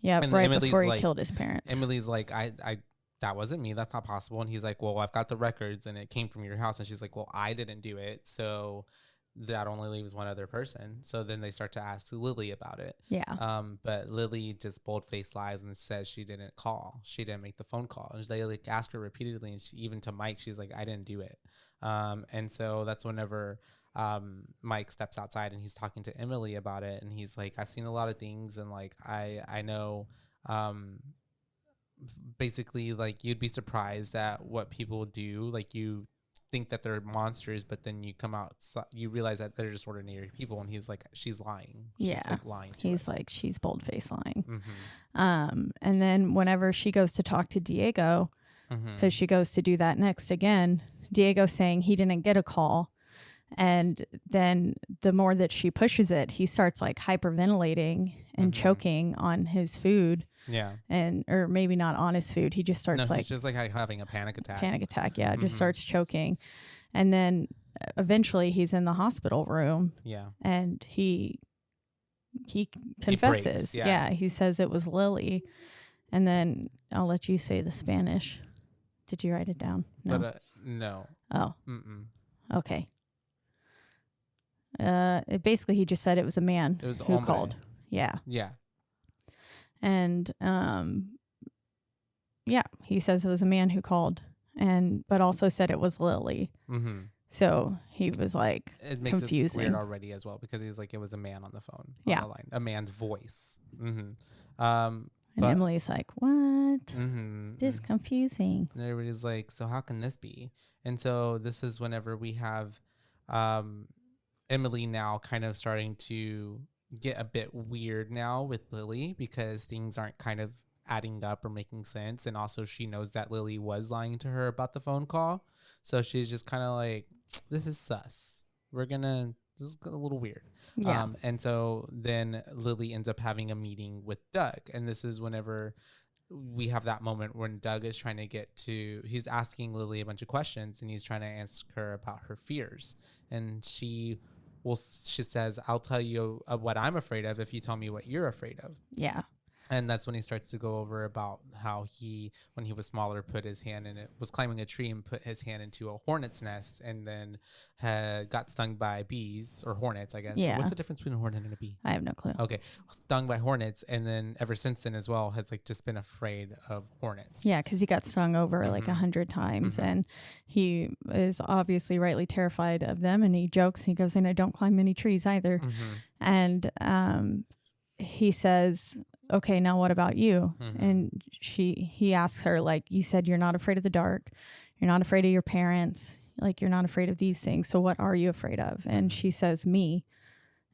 Yeah, And right Emily's before he like, killed his parents. Emily's like, I that wasn't me. That's not possible. And he's like, well, I've got the records and it came from your house. And she's like, well, I didn't do it. So that only leaves one other person. So then they start to ask Lily about it. Yeah. But Lily just bold-faced lies and says she didn't call. She didn't make the phone call. And they like ask her repeatedly, and even to Mike, she's like, I didn't do it. And so that's whenever Mike steps outside and he's talking to Emily about it, and he's like, I've seen a lot of things, and like I know basically like you'd be surprised at what people do. Like you think that they're monsters, but then you come out, you realize that they're just ordinary people. And he's like, she's lying. She's like lying to he's us. like, she's bold-faced lying. Mm-hmm. And then whenever she goes to talk to Diego, because she goes to do that next again, Diego's saying he didn't get a call. And then the more that she pushes it, he starts like hyperventilating and choking on his food. Yeah. Or maybe not on his food. He just starts he's just like having a panic attack. Yeah. Just starts choking. And then eventually he's in the hospital room. Yeah. And he confesses. Breaks, yeah. He says it was Lily. And then I'll let you say the Spanish. Did you write it down? No. But, no. Oh. Mm-mm. Okay. Basically he just said it was a man who hombre. Called. Yeah. Yeah. And he says it was a man who called, but also said it was Lily. Mm-hmm. So he was like, it makes confusing. It weird already as well, because he's like, it was a man on the phone. Yeah. On the line, a man's voice. Mm-hmm. And Emily's like, what? Mm-hmm. This is confusing. And everybody's like, so how can this be? And so this is whenever we have Emily now kind of starting to get a bit weird now with Lily, because things aren't kind of adding up or making sense. And also she knows that Lily was lying to her about the phone call. So she's just kind of like, this is sus. This is a little weird. Yeah. And so then Lily ends up having a meeting with Doug. And this is whenever we have that moment when Doug is trying to he's asking Lily a bunch of questions, and he's trying to ask her about her fears. And she says, I'll tell you what I'm afraid of if you tell me what you're afraid of. Yeah. And that's when he starts to go over about how when he was smaller, put his hand in it, was climbing a tree and put his hand into a hornet's nest, and then got stung by bees or hornets, I guess. Yeah. What's the difference between a hornet and a bee? I have no clue. Okay. Stung by hornets. And then ever since then as well, has like just been afraid of hornets. Yeah. Because he got stung over like 100 times, and he is obviously rightly terrified of them. And he jokes, he goes, and I don't climb many trees either. And he says, okay, now what about you? And he asks her, like, you said you're not afraid of the dark, you're not afraid of your parents, like you're not afraid of these things, so what are you afraid of? And she says, me.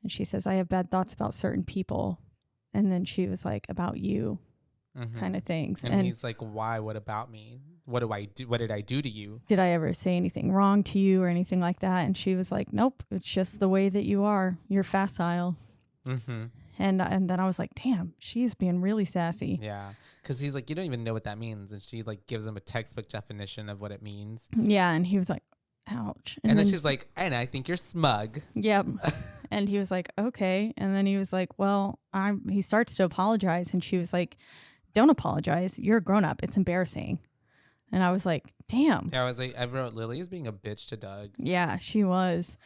And she says, I have bad thoughts about certain people. And then she was like, about you, kind of things. And he's like, why? What about me? What do I do? What did I do to you? Did I ever say anything wrong to you or anything like that? And she was like, nope, it's just the way that you are, you're facile. And then I was like, damn, she's being really sassy. Yeah. Because he's like, you don't even know what that means. And she like gives him a textbook definition of what it means. Yeah. And he was like, ouch. And then she's like, and I think you're smug. Yep. And he was like, okay. And then he was like, well, he starts to apologize. And she was like, don't apologize. You're a grown up. It's embarrassing. And I was like, damn. Yeah, I wrote, Lily is being a bitch to Doug. Yeah, she was.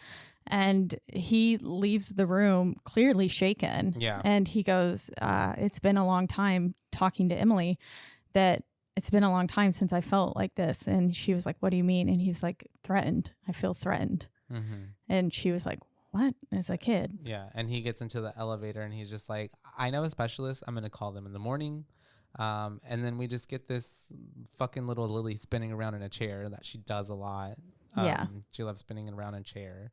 And he leaves the room clearly shaken. Yeah. And he goes, it's been a long time, talking to Emily, that it's been a long time since I felt like this. And she was like, what do you mean? And he was like, threatened. I feel threatened. And she was like, what? As a kid. Yeah. And he gets into the elevator and he's just like, I know a specialist. I'm going to call them in the morning. And then we just get this fucking little Lily spinning around in a chair that she does a lot. Yeah. She loves spinning around in a chair,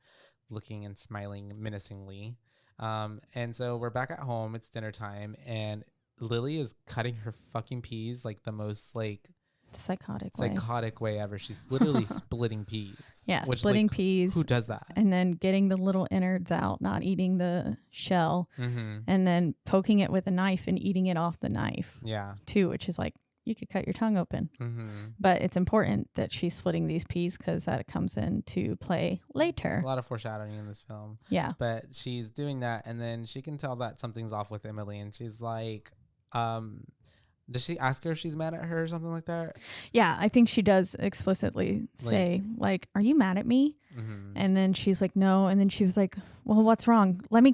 looking and smiling menacingly. And so we're back at home. It's dinner time. And Lily is cutting her fucking peas like the most like psychotic way ever. She's literally splitting peas. Yeah, which, splitting like, peas. Who does that? And then getting the little innards out, not eating the shell, Mm-hmm. and then poking it with a knife and eating it off the knife. Yeah. Too, which is like, you could cut your tongue open. Mm-hmm. But it's important that she's splitting these peas because that comes into play later. A lot of foreshadowing in this film. Yeah. But she's doing that, and then she can tell that something's off with Emily, and she's like, does she ask her if she's mad at her or something like that? Yeah, I think she does explicitly say, like, are you mad at me? Mm-hmm. And then she's like, no. And then she was like, well, what's wrong? Let me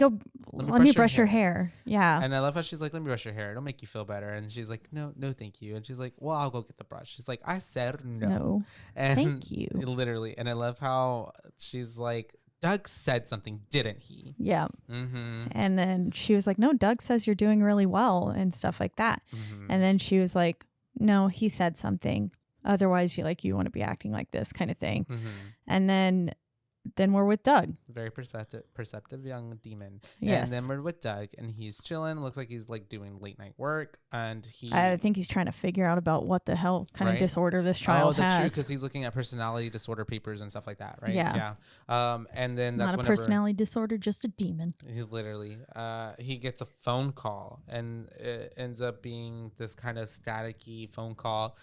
brush your hair. Yeah. And I love how she's like, let me brush your hair. It'll make you feel better. And she's like, no, thank you. And she's like, well, I'll go get the brush. She's like, I said no. And thank you. Literally. And I love how she's like, Doug said something, didn't he? Yeah. Mm-hmm. And then she was like, no, Doug says you're doing really well and stuff like that. Mm-hmm. And then she was like, no, he said something. Otherwise, you want to be acting like this kind of thing. Mm-hmm. And then we're with Doug. Very perceptive young demon. Yes. And then we're with Doug, and he's chilling. Looks like he's like doing late night work, and I think he's trying to figure out about what the hell kind of disorder this child has. Oh, that's true, because he's looking at personality disorder papers and stuff like that, right? Yeah. And then that's not a personality disorder, just a demon. He literally, he gets a phone call, and it ends up being this kind of staticky phone call.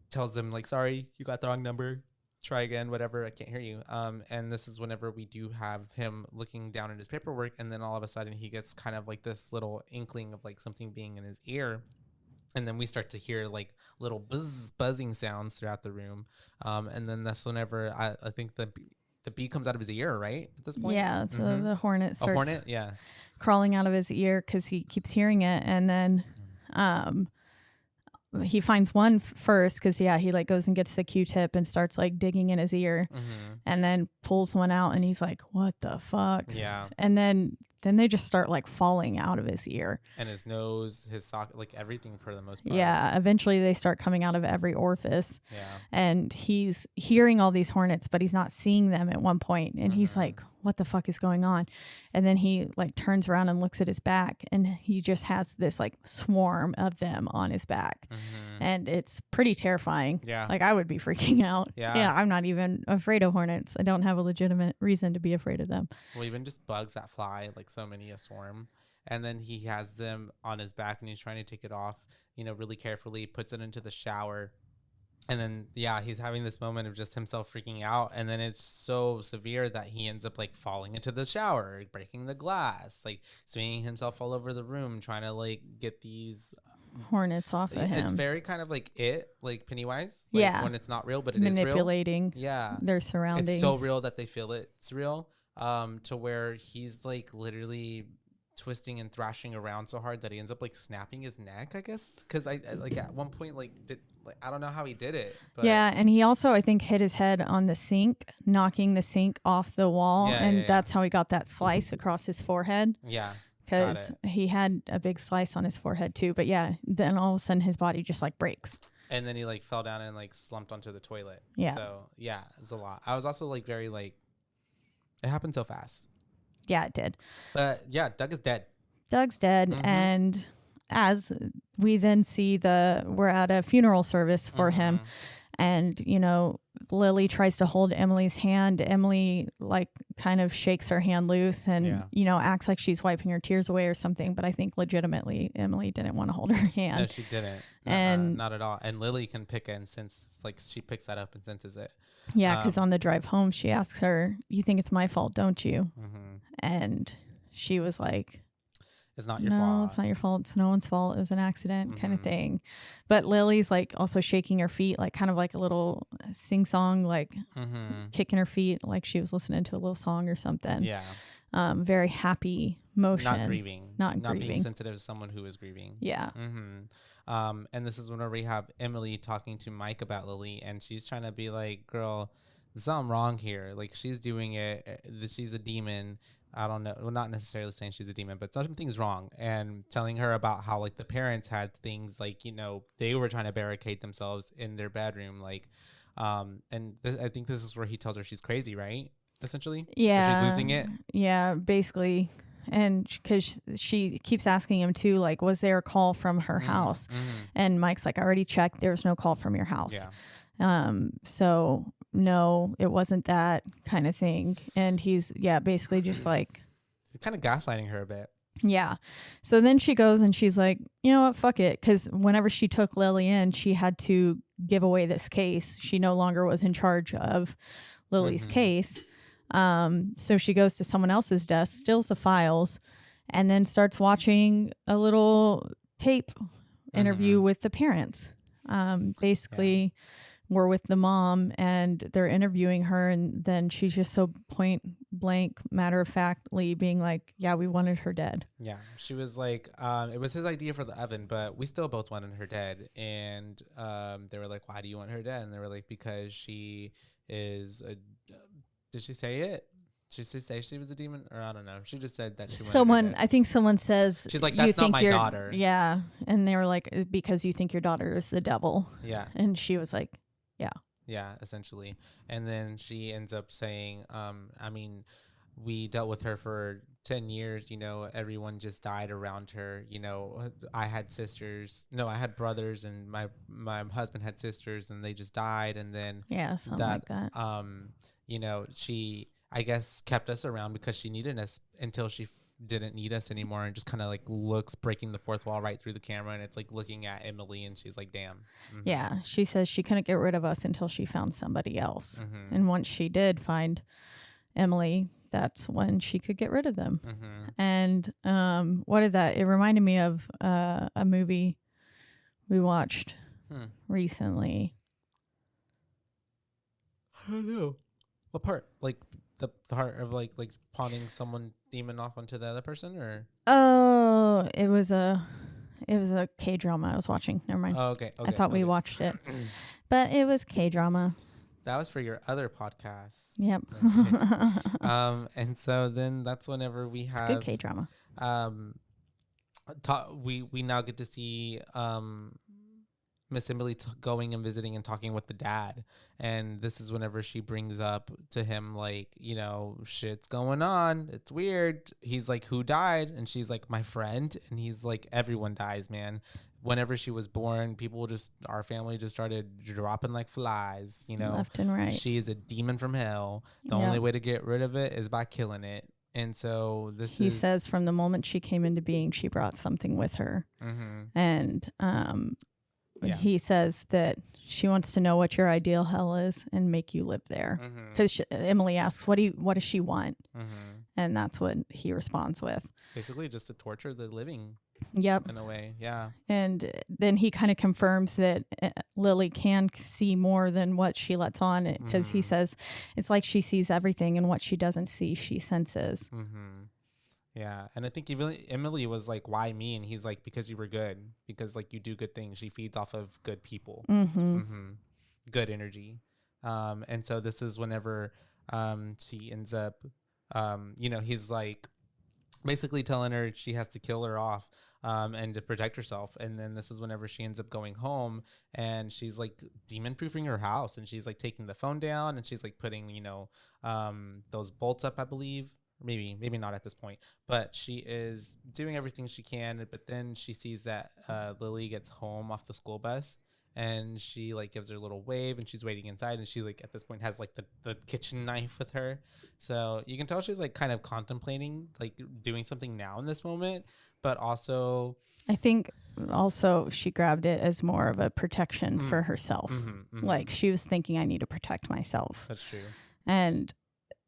Tells him like, sorry, you got the wrong number. Try again, whatever, I can't hear you. And this is whenever we do have him looking down at his paperwork, and then all of a sudden he gets kind of like this little inkling of like something being in his ear. And then we start to hear like little buzzing sounds throughout the room. And then that's whenever I think the bee comes out of his ear, right? At this point? Yeah, so the hornet starts yeah, crawling out of his ear because he keeps hearing it. And then he finds one first because he like goes and gets the Q-tip and starts like digging in his ear, and then pulls one out, and he's like, what the fuck? Yeah. And then they just start like falling out of his ear and his nose, his socket, like everything for the most part. Yeah, eventually they start coming out of every orifice. Yeah. And he's hearing all these hornets, but he's not seeing them at one point, and he's like, what the fuck is going on? And then he like turns around and looks at his back, and he just has this like swarm of them on his back. And it's pretty terrifying. Yeah. Like I would be freaking out. Yeah. I'm not even afraid of hornets. I don't have a legitimate reason to be afraid of them. Well, even just bugs that fly, like so many a swarm. And then he has them on his back, and he's trying to take it off, really carefully, puts it into the shower. And then, he's having this moment of just himself freaking out. And then it's so severe that he ends up like falling into the shower, breaking the glass, like swinging himself all over the room, trying to like get these hornets off of him. It's very kind of like like Pennywise. Like, when it's not real, but it is real. Manipulating their surroundings. It's so real that they feel it's real. To where he's like literally twisting and thrashing around so hard that he ends up like snapping his neck, I guess, because I like at one point I don't know how he did it, but and he also I think hit his head on the sink, knocking the sink off the wall, that's how he got that slice across his forehead. Because he had a big slice on his forehead too, but then all of a sudden his body just like breaks, and then he like fell down and like slumped onto the toilet. So it's a lot. I was also like very like, it happened so fast. Yeah, it did. But Doug is dead. Doug's dead. And as we then see we're at a funeral service for him, and Lily tries to hold Emily's hand. Emily like kind of shakes her hand loose and acts like she's wiping her tears away or something, but I think legitimately Emily didn't want to hold her hand. No, she didn't. And not at all. And Lily can pick it and sense, like she picks that up and senses it. Yeah, because on the drive home, she asks her, you think it's my fault, don't you? And she was like, it's not your fault. No, it's not your fault. It's no one's fault. It was an accident kind of thing. But Lily's like also shaking her feet, like kind of like a little sing-song, like kicking her feet like she was listening to a little song or something. Yeah. Very happy motion. Not grieving. Not being sensitive to someone who is grieving. Yeah. And this is when we have Emily talking to Mike about Lily, and she's trying to be like, girl, there's something wrong here. Like, she's doing it. She's a demon. I don't know. Well, not necessarily saying she's a demon, but something's wrong. And telling her about how, like, the parents had things like, they were trying to barricade themselves in their bedroom. Like, and I think this is where he tells her she's crazy, right? Essentially? Yeah. Or she's losing it. Yeah, basically. And because she keeps asking him too, like, was there a call from her house? And Mike's like, I already checked. There's no call from your house. So no, it wasn't that kind of thing. And he's, basically just like, kind of gaslighting her a bit. Yeah. So then she goes and she's like, you know what? Fuck it. Because whenever she took Lily in, she had to give away this case. She no longer was in charge of Lily's case. So she goes to someone else's desk, steals the files, and then starts watching a little tape interview with the parents. Basically, we're with the mom and they're interviewing her, and then she's just so point blank, matter of factly being like, yeah, we wanted her dead. Yeah, she was like, it was his idea for the oven, but we still both wanted her dead. And they were like, why do you want her dead? And they were like, because she is a did she say it? Did she say she was a demon? Or I don't know. She just said that she wanted her dead. I think someone says, she's like, that's not my daughter. Yeah. And they were like, because you think your daughter is the devil. Yeah. And she was like, yeah. Yeah, essentially. And then she ends up saying, I mean, we dealt with her for 10 years, you know, everyone just died around her. You know, I had brothers, and my husband had sisters, and they just died. And then something like that. You know, she, I guess, kept us around because she needed us until she didn't need us anymore, and just kind of like looks, breaking the fourth wall right through the camera, and it's like looking at Emily, and she's like, damn. Yeah, she says she couldn't get rid of us until she found somebody else. And once she did find Emily, that's when she could get rid of them. And what did that, it reminded me of a movie we watched recently. I don't know. What part? Like the part of like pawning someone demon off onto the other person, or? Oh, it was a K-drama I was watching. Never mind. Oh, okay. I thought we watched it, but it was K-drama. That was for your other podcast. Yep. And so then that's whenever we have it's good K-drama. We now get to see Miss Emily going and visiting and talking with the dad. And this is whenever she brings up to him, like, you know, shit's going on. It's weird. He's like, who died? And she's like, my friend. And he's like, everyone dies, man. Whenever she was born, our family just started dropping like flies, you know. Left and right. She is a demon from hell. The only way to get rid of it is by killing it. And so he says from the moment she came into being, she brought something with her. And he says that she wants to know what your ideal hell is and make you live there. Because Emily asks, what does she want? And that's what he responds with. Basically just to torture the living. Yep. In a way, yeah. And then he kind of confirms that Lily can see more than what she lets on, because he says it's like she sees everything, and what she doesn't see, she senses. Yeah, and I think Emily was like, why me? And he's like, because you were good. Because, like, you do good things. She feeds off of good people. Good energy. And so this is whenever she ends up, you know, he's like basically telling her she has to kill her off and to protect herself. And then this is whenever she ends up going home, and she's like demon-proofing her house. And she's like taking the phone down, and she's like putting, you know, those bolts up, I believe. Maybe not at this point, but she is doing everything she can. But then she sees that Lily gets home off the school bus, and she like gives her a little wave, and she's waiting inside, and she like at this point has like the kitchen knife with her. So you can tell she's like kind of contemplating like doing something now in this moment, but also I think also she grabbed it as more of a protection for herself. Like she was thinking, I need to protect myself. That's true. And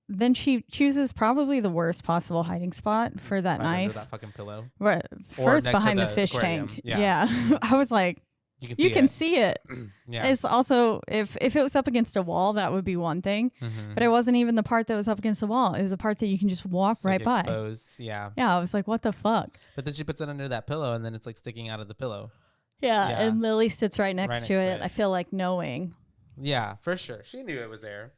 then she chooses probably the worst possible hiding spot for that knife. Under that fucking pillow. Right. First behind the fish tank. Yeah. I was like, you can see it. Yeah. It's also, if it was up against a wall, that would be one thing. But it wasn't even the part that was up against the wall. It was a part that you can just walk it's right like by. Exposed. Yeah. Yeah. I was like, what the fuck? But then she puts it under that pillow, and then it's like sticking out of the pillow. Yeah. And Lily sits right next to it. I feel like knowing. Yeah, for sure. She knew it was there.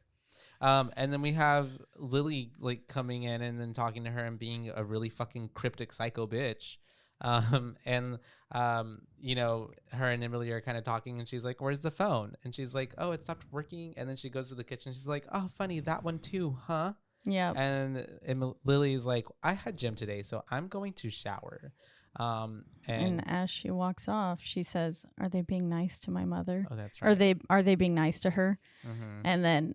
And then we have Lily like coming in and then talking to her and being a really fucking cryptic psycho bitch. You know, her and Emily are kind of talking, and she's like, where's the phone? And she's like, oh, it stopped working. And then she goes to the kitchen. She's like, oh, funny, that one too, huh? Yeah. And Lily's like, I had gym today, so I'm going to shower. And as she walks off, she says, "Are they being nice to my mother? Oh, that's right. Are they being nice to her?" Mm-hmm. And then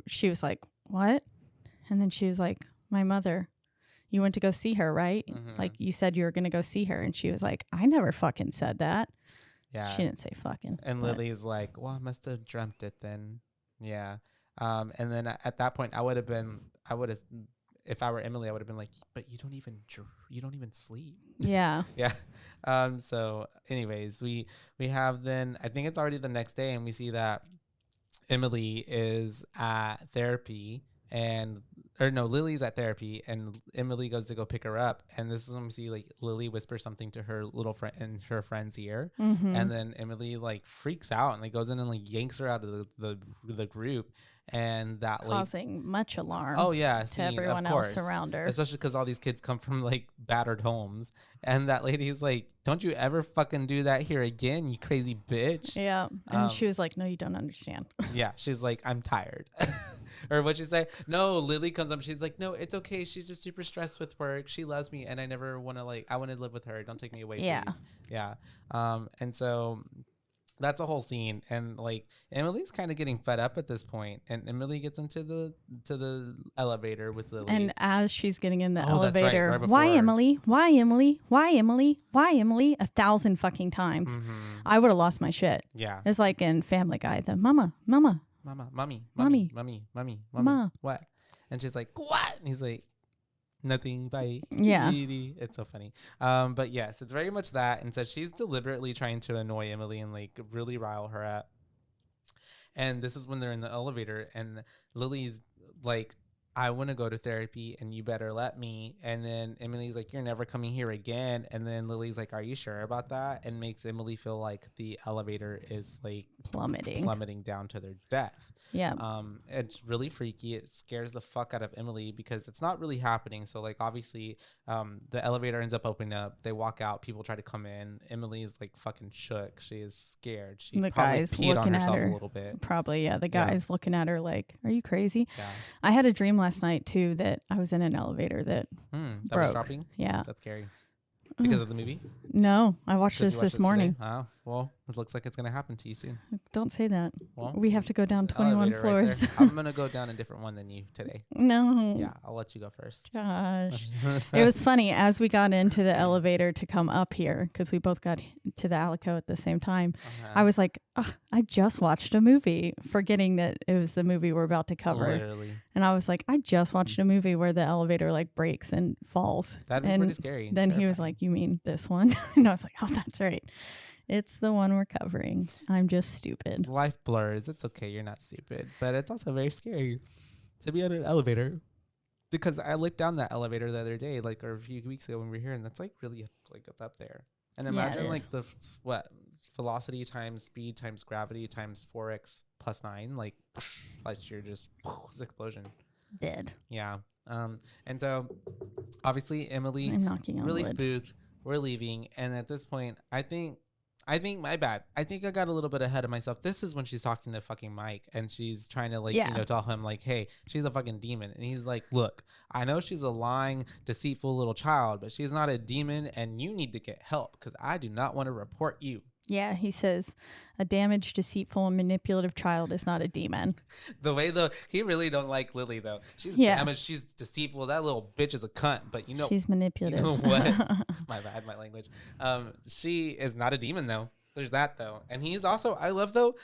she was like, "What?" And then she was like, "My mother. You went to go see her, right? Mm-hmm. Like you said you were going to go see her." And she was like, "I never fucking said that." Yeah. She didn't say fucking. And Lily's like, well, I must have dreamt it then. Yeah. And then at that point, if I were Emily, I would have been like, but you don't even sleep. Yeah. Yeah. So anyways, we have then, I think it's already the next day, and we see that Emily is at therapy Lily's at therapy, and Emily goes to go pick her up. And this is when we see like Lily whisper something to her little friend in her friend's ear. Mm-hmm. And then Emily like freaks out and like goes in and like yanks her out of the group. And that causing much alarm. Oh yeah, to everyone else around her, especially because all these kids come from like battered homes. And that lady's like, "Don't you ever fucking do that here again, you crazy bitch." Yeah, and she was like, "No, you don't understand." Yeah, she's like, "I'm tired." Or what'd she say? No, Lily comes up. She's like, "No, it's okay. She's just super stressed with work. She loves me, and I never want to I want to live with her. Don't take me away, please." Yeah. And so that's a whole scene, and like Emily's kind of getting fed up at this point, and Emily gets into the elevator with Lily. And as she's getting in the elevator, right why Emily? Why Emily? Why Emily? Why Emily? 1,000 fucking times. Mm-hmm. I would have lost my shit. Yeah. It's like in Family Guy, the mama. Mommy. What? And she's like, what? And he's like, nothing, bye. Yeah. It's so funny. But yes, it's very much that. And so she's deliberately trying to annoy Emily and like really rile her up. And this is when they're in the elevator, and Lily's like, I want to go to therapy and you better let me. And then Emily's like, you're never coming here again. And then Lily's like, are you sure about that? And makes Emily feel like the elevator is like plummeting down to their death. Yeah. It's really freaky. It scares the fuck out of Emily because it's not really happening. So like obviously the elevator ends up opening up. They walk out. People try to come in. Emily's like fucking shook. She is scared. She the probably guy's peed on looking herself at her a little bit. Probably, yeah. The guy's looking at her like, are you crazy? Yeah. I had a dream last night too that I was in an elevator that That broke. was dropping? Yeah. That's scary. Because of the movie? No, I watched this morning. Oh, well, it looks like it's going to happen to you soon. Don't say that. Well, we have to go down 21 floors. Right I'm going to go down a different one than you today. No. Yeah, I'll let you go first. Gosh. It was funny. As we got into the elevator to come up here, because we both got to the Alico at the same time, I was like, I just watched a movie, forgetting that it was the movie we're about to cover. Literally. And I was like, I just watched a movie where the elevator like breaks and falls. That'd be pretty scary. Then he was like, you mean this one? And I was like, oh, that's right. It's the one we're covering. I'm just stupid. Life blurs. It's okay. You're not stupid. But it's also very scary to be on an elevator. Because I looked down that elevator the other day, like, or a few weeks ago when we were here, and that's like really like it's up there. And imagine like the velocity times speed times gravity times 4x plus 9, like you're just it's explosion. Dead. Yeah. And so obviously Emily I'm knocking on really wood. spooked. We're leaving, and at this point, I think my bad. I think I got a little bit ahead of myself. This is when she's talking to fucking Mike, and she's trying to tell him like, hey, she's a fucking demon. And he's like, look, I know she's a lying, deceitful little child, but she's not a demon, and you need to get help because I do not want to report you. Yeah, he says a damaged, deceitful, and manipulative child is not a demon. The way though, he really don't like Lily though. She's damaged. She's deceitful. That little bitch is a cunt. But she's manipulative. You know what? My bad, my language. She is not a demon though. There's that though. And he's also, I also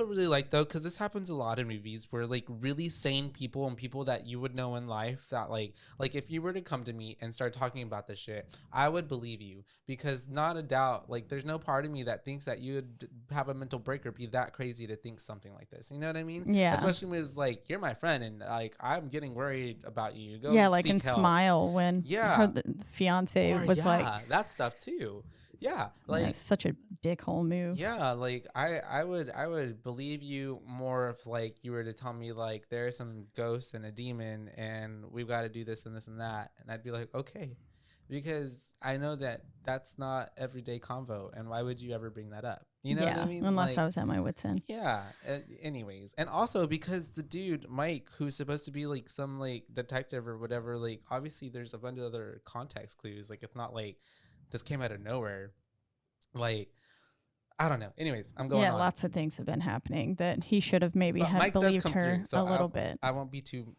really like though, because this happens a lot in movies where like really sane people and people that you would know in life that like if you were to come to me and start talking about this shit, I would believe you, because not a doubt, like there's no part of me that thinks that you would have a mental break or be that crazy to think something like this. You know what I mean? Yeah. Especially when it's like, you're my friend and like I'm getting worried about you. Go yeah, like seek in help. Smile when her fiance was like that stuff too. Yeah, like such a dickhole move. Yeah, like I would believe you more if like you were to tell me like there's some ghost and a demon and we've got to do this and this and that, and I'd be like, okay. because I know that that's not everyday convo, and why would you ever bring that up? You know what I mean? Unless like, I was at my wit's end. Yeah. Anyways, and also because the dude Mike, who's supposed to be like some like detective or whatever, like obviously there's a bunch of other context clues. Like it's not like this came out of nowhere. Like I don't know. Anyways, I'm going on. Lots of things have been happening that he should have maybe had Mike believed her so a little bit. I won't be too.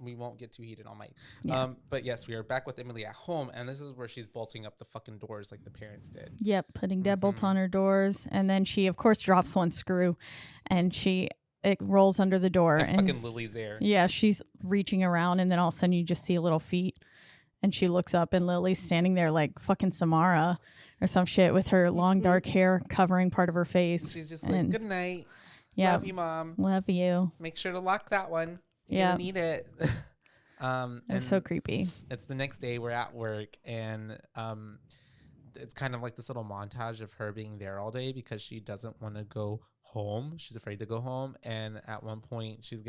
We won't get too heated on Mike. Yeah. But yes, we are back with Emily at home, and this is where she's bolting up the fucking doors like the parents did. Yep, putting deadbolts on her doors, and then she, of course, drops one screw, and it rolls under the door, and fucking Lily's there. Yeah, she's reaching around, and then all of a sudden you just see little feet, and she looks up, and Lily's standing there like fucking Samara or some shit with her long dark hair covering part of her face. She's just like, good night. Yeah, love you, Mom. Love you. Make sure to lock that one. You're gonna need it. It's so creepy. It's the next day. We're at work, and it's kind of like this little montage of her being there all day because she doesn't want to go home. She's afraid to go home, and at one point she's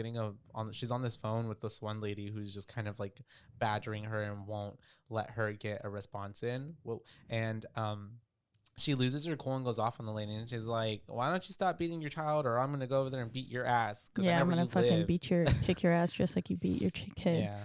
she's on this phone with this one lady who's just kind of like badgering her and won't let her get a response in. She loses her cool and goes off on the lady, and she's like, why don't you stop beating your child, or I'm going to go over there and beat your ass. Yeah, I'm going to fucking kick your ass just like you beat your kid. Yeah.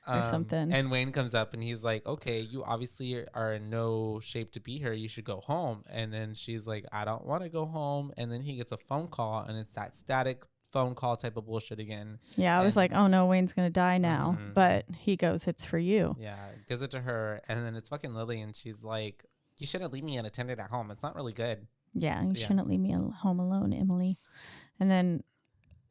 Or something. And Wayne comes up and he's like, okay, you obviously are in no shape to be here. You should go home. And then she's like, I don't want to go home. And then he gets a phone call, and it's that static phone call type of bullshit again. Yeah, I was like, oh no, Wayne's going to die now. But he goes, it's for you. Yeah, gives it to her. And then it's fucking Lily, and she's like, you shouldn't leave me unattended at home. It's not really good. Yeah, you shouldn't leave me home alone, Emily. And then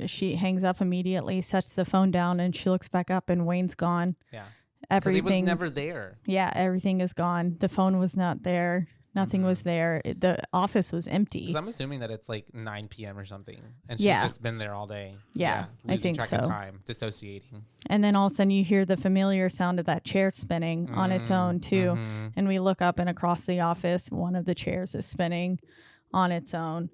she hangs up immediately, sets the phone down, and she looks back up, and Wayne's gone. Yeah. Everything. Because he was never there. Yeah, everything is gone. The phone was not there. Nothing was there. The office was empty. Because I'm assuming that it's like 9 p.m. or something, and she's just been there all day. Yeah, I think track so. Of time, dissociating. And then all of a sudden you hear the familiar sound of that chair spinning on its own too. And we look up, and across the office, one of the chairs is spinning on its own.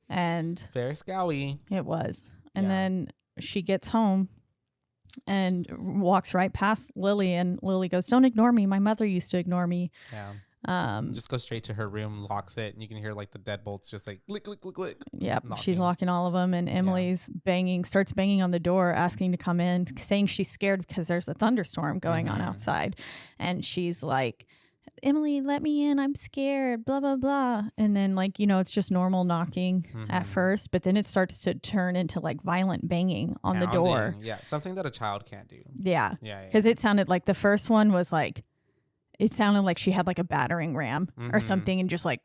And very scowy. It was. And then she gets home and walks right past Lily, and Lily goes, "Don't ignore me. My mother used to ignore me." Yeah. Just go straight to her room, locks it, and you can hear like the deadbolts just like click, click, click, click. Yep, she's locking all of them, and Emily's starts banging on the door, asking to come in, saying she's scared because there's a thunderstorm going on outside, and she's like, "Emily, let me in. I'm scared. Blah blah blah." And then it's just normal knocking at first, but then it starts to turn into like violent banging on the door. Yeah, something that a child can't do. Yeah, because it sounded like the first one was like. It sounded like she had like a battering ram or something and just like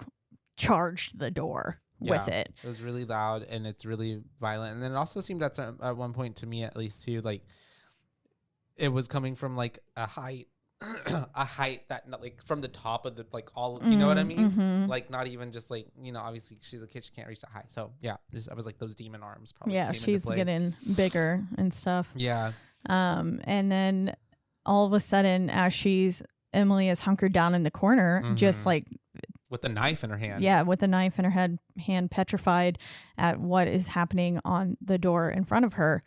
charged the door with it. It was really loud and it's really violent. And then it also seemed at one point, to me at least too, like it was coming from like a height that like from the top of the like all you know what I mean? Like not even just like, obviously she's a kid, she can't reach that high. So yeah, I was like those demon arms probably. Yeah, she's getting bigger and stuff. Yeah. And then all of a sudden Emily is hunkered down in the corner, just like with a knife in her hand. Yeah, with a knife in her hand, petrified at what is happening on the door in front of her.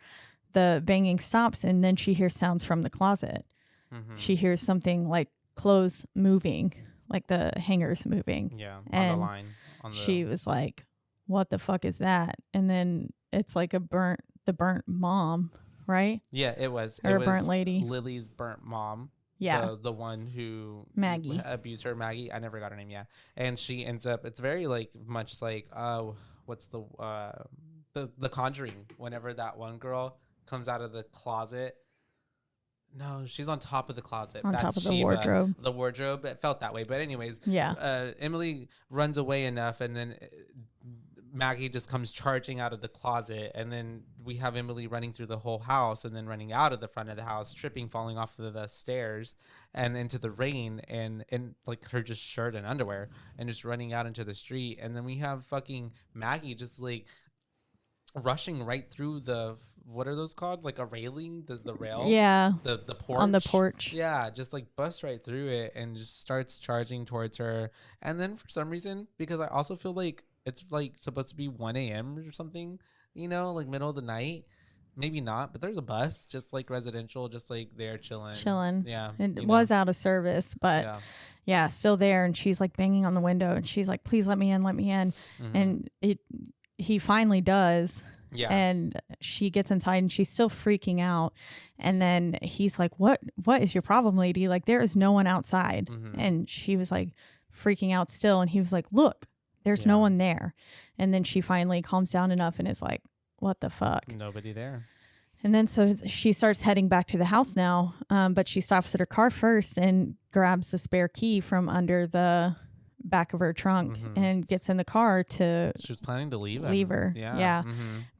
The banging stops, and then she hears sounds from the closet. She hears something like clothes moving, like the hangers moving. Yeah, and on the line. She was like, "What the fuck is that?" And then it's like the burnt mom, right? Yeah, it was. Or a burnt lady. Lily's burnt mom. Yeah. The one who Maggie abused her, Maggie. I never got her name. Yeah. And she ends up, it's very like much like, what's the Conjuring, whenever that one girl comes out of the closet. No, she's on top of the closet. On top of the wardrobe. The wardrobe. It felt that way. But anyways, yeah. Emily runs away enough, and then Maggie just comes charging out of the closet, and then we have Emily running through the whole house and then running out of the front of the house, tripping, falling off the stairs and into the rain, and like her just shirt and underwear, and just running out into the street. And then we have fucking Maggie just like rushing right through what are those called? Like a railing, the rail? Yeah. The porch. On the porch. Yeah, just like busts right through it and just starts charging towards her. And then for some reason, because I also feel like it's like supposed to be 1 a.m. or something, like middle of the night. maybe not, but there's a bus, just like residential, just like they're chilling. Yeah. It was out of service, but still there. And she's like banging on the window and she's like, please let me in, let me in. And he finally does. Yeah. And she gets inside and she's still freaking out. And then he's like, what is your problem, lady? Like, there is no one outside. And she was like freaking out still. And he was like, look, there's no one there. And then she finally calms down enough and is like, what the fuck? Nobody there. And then so she starts heading back to the house now. But she stops at her car first and grabs the spare key from under the back of her trunk and gets in the car to... She was planning to leave her. Yeah.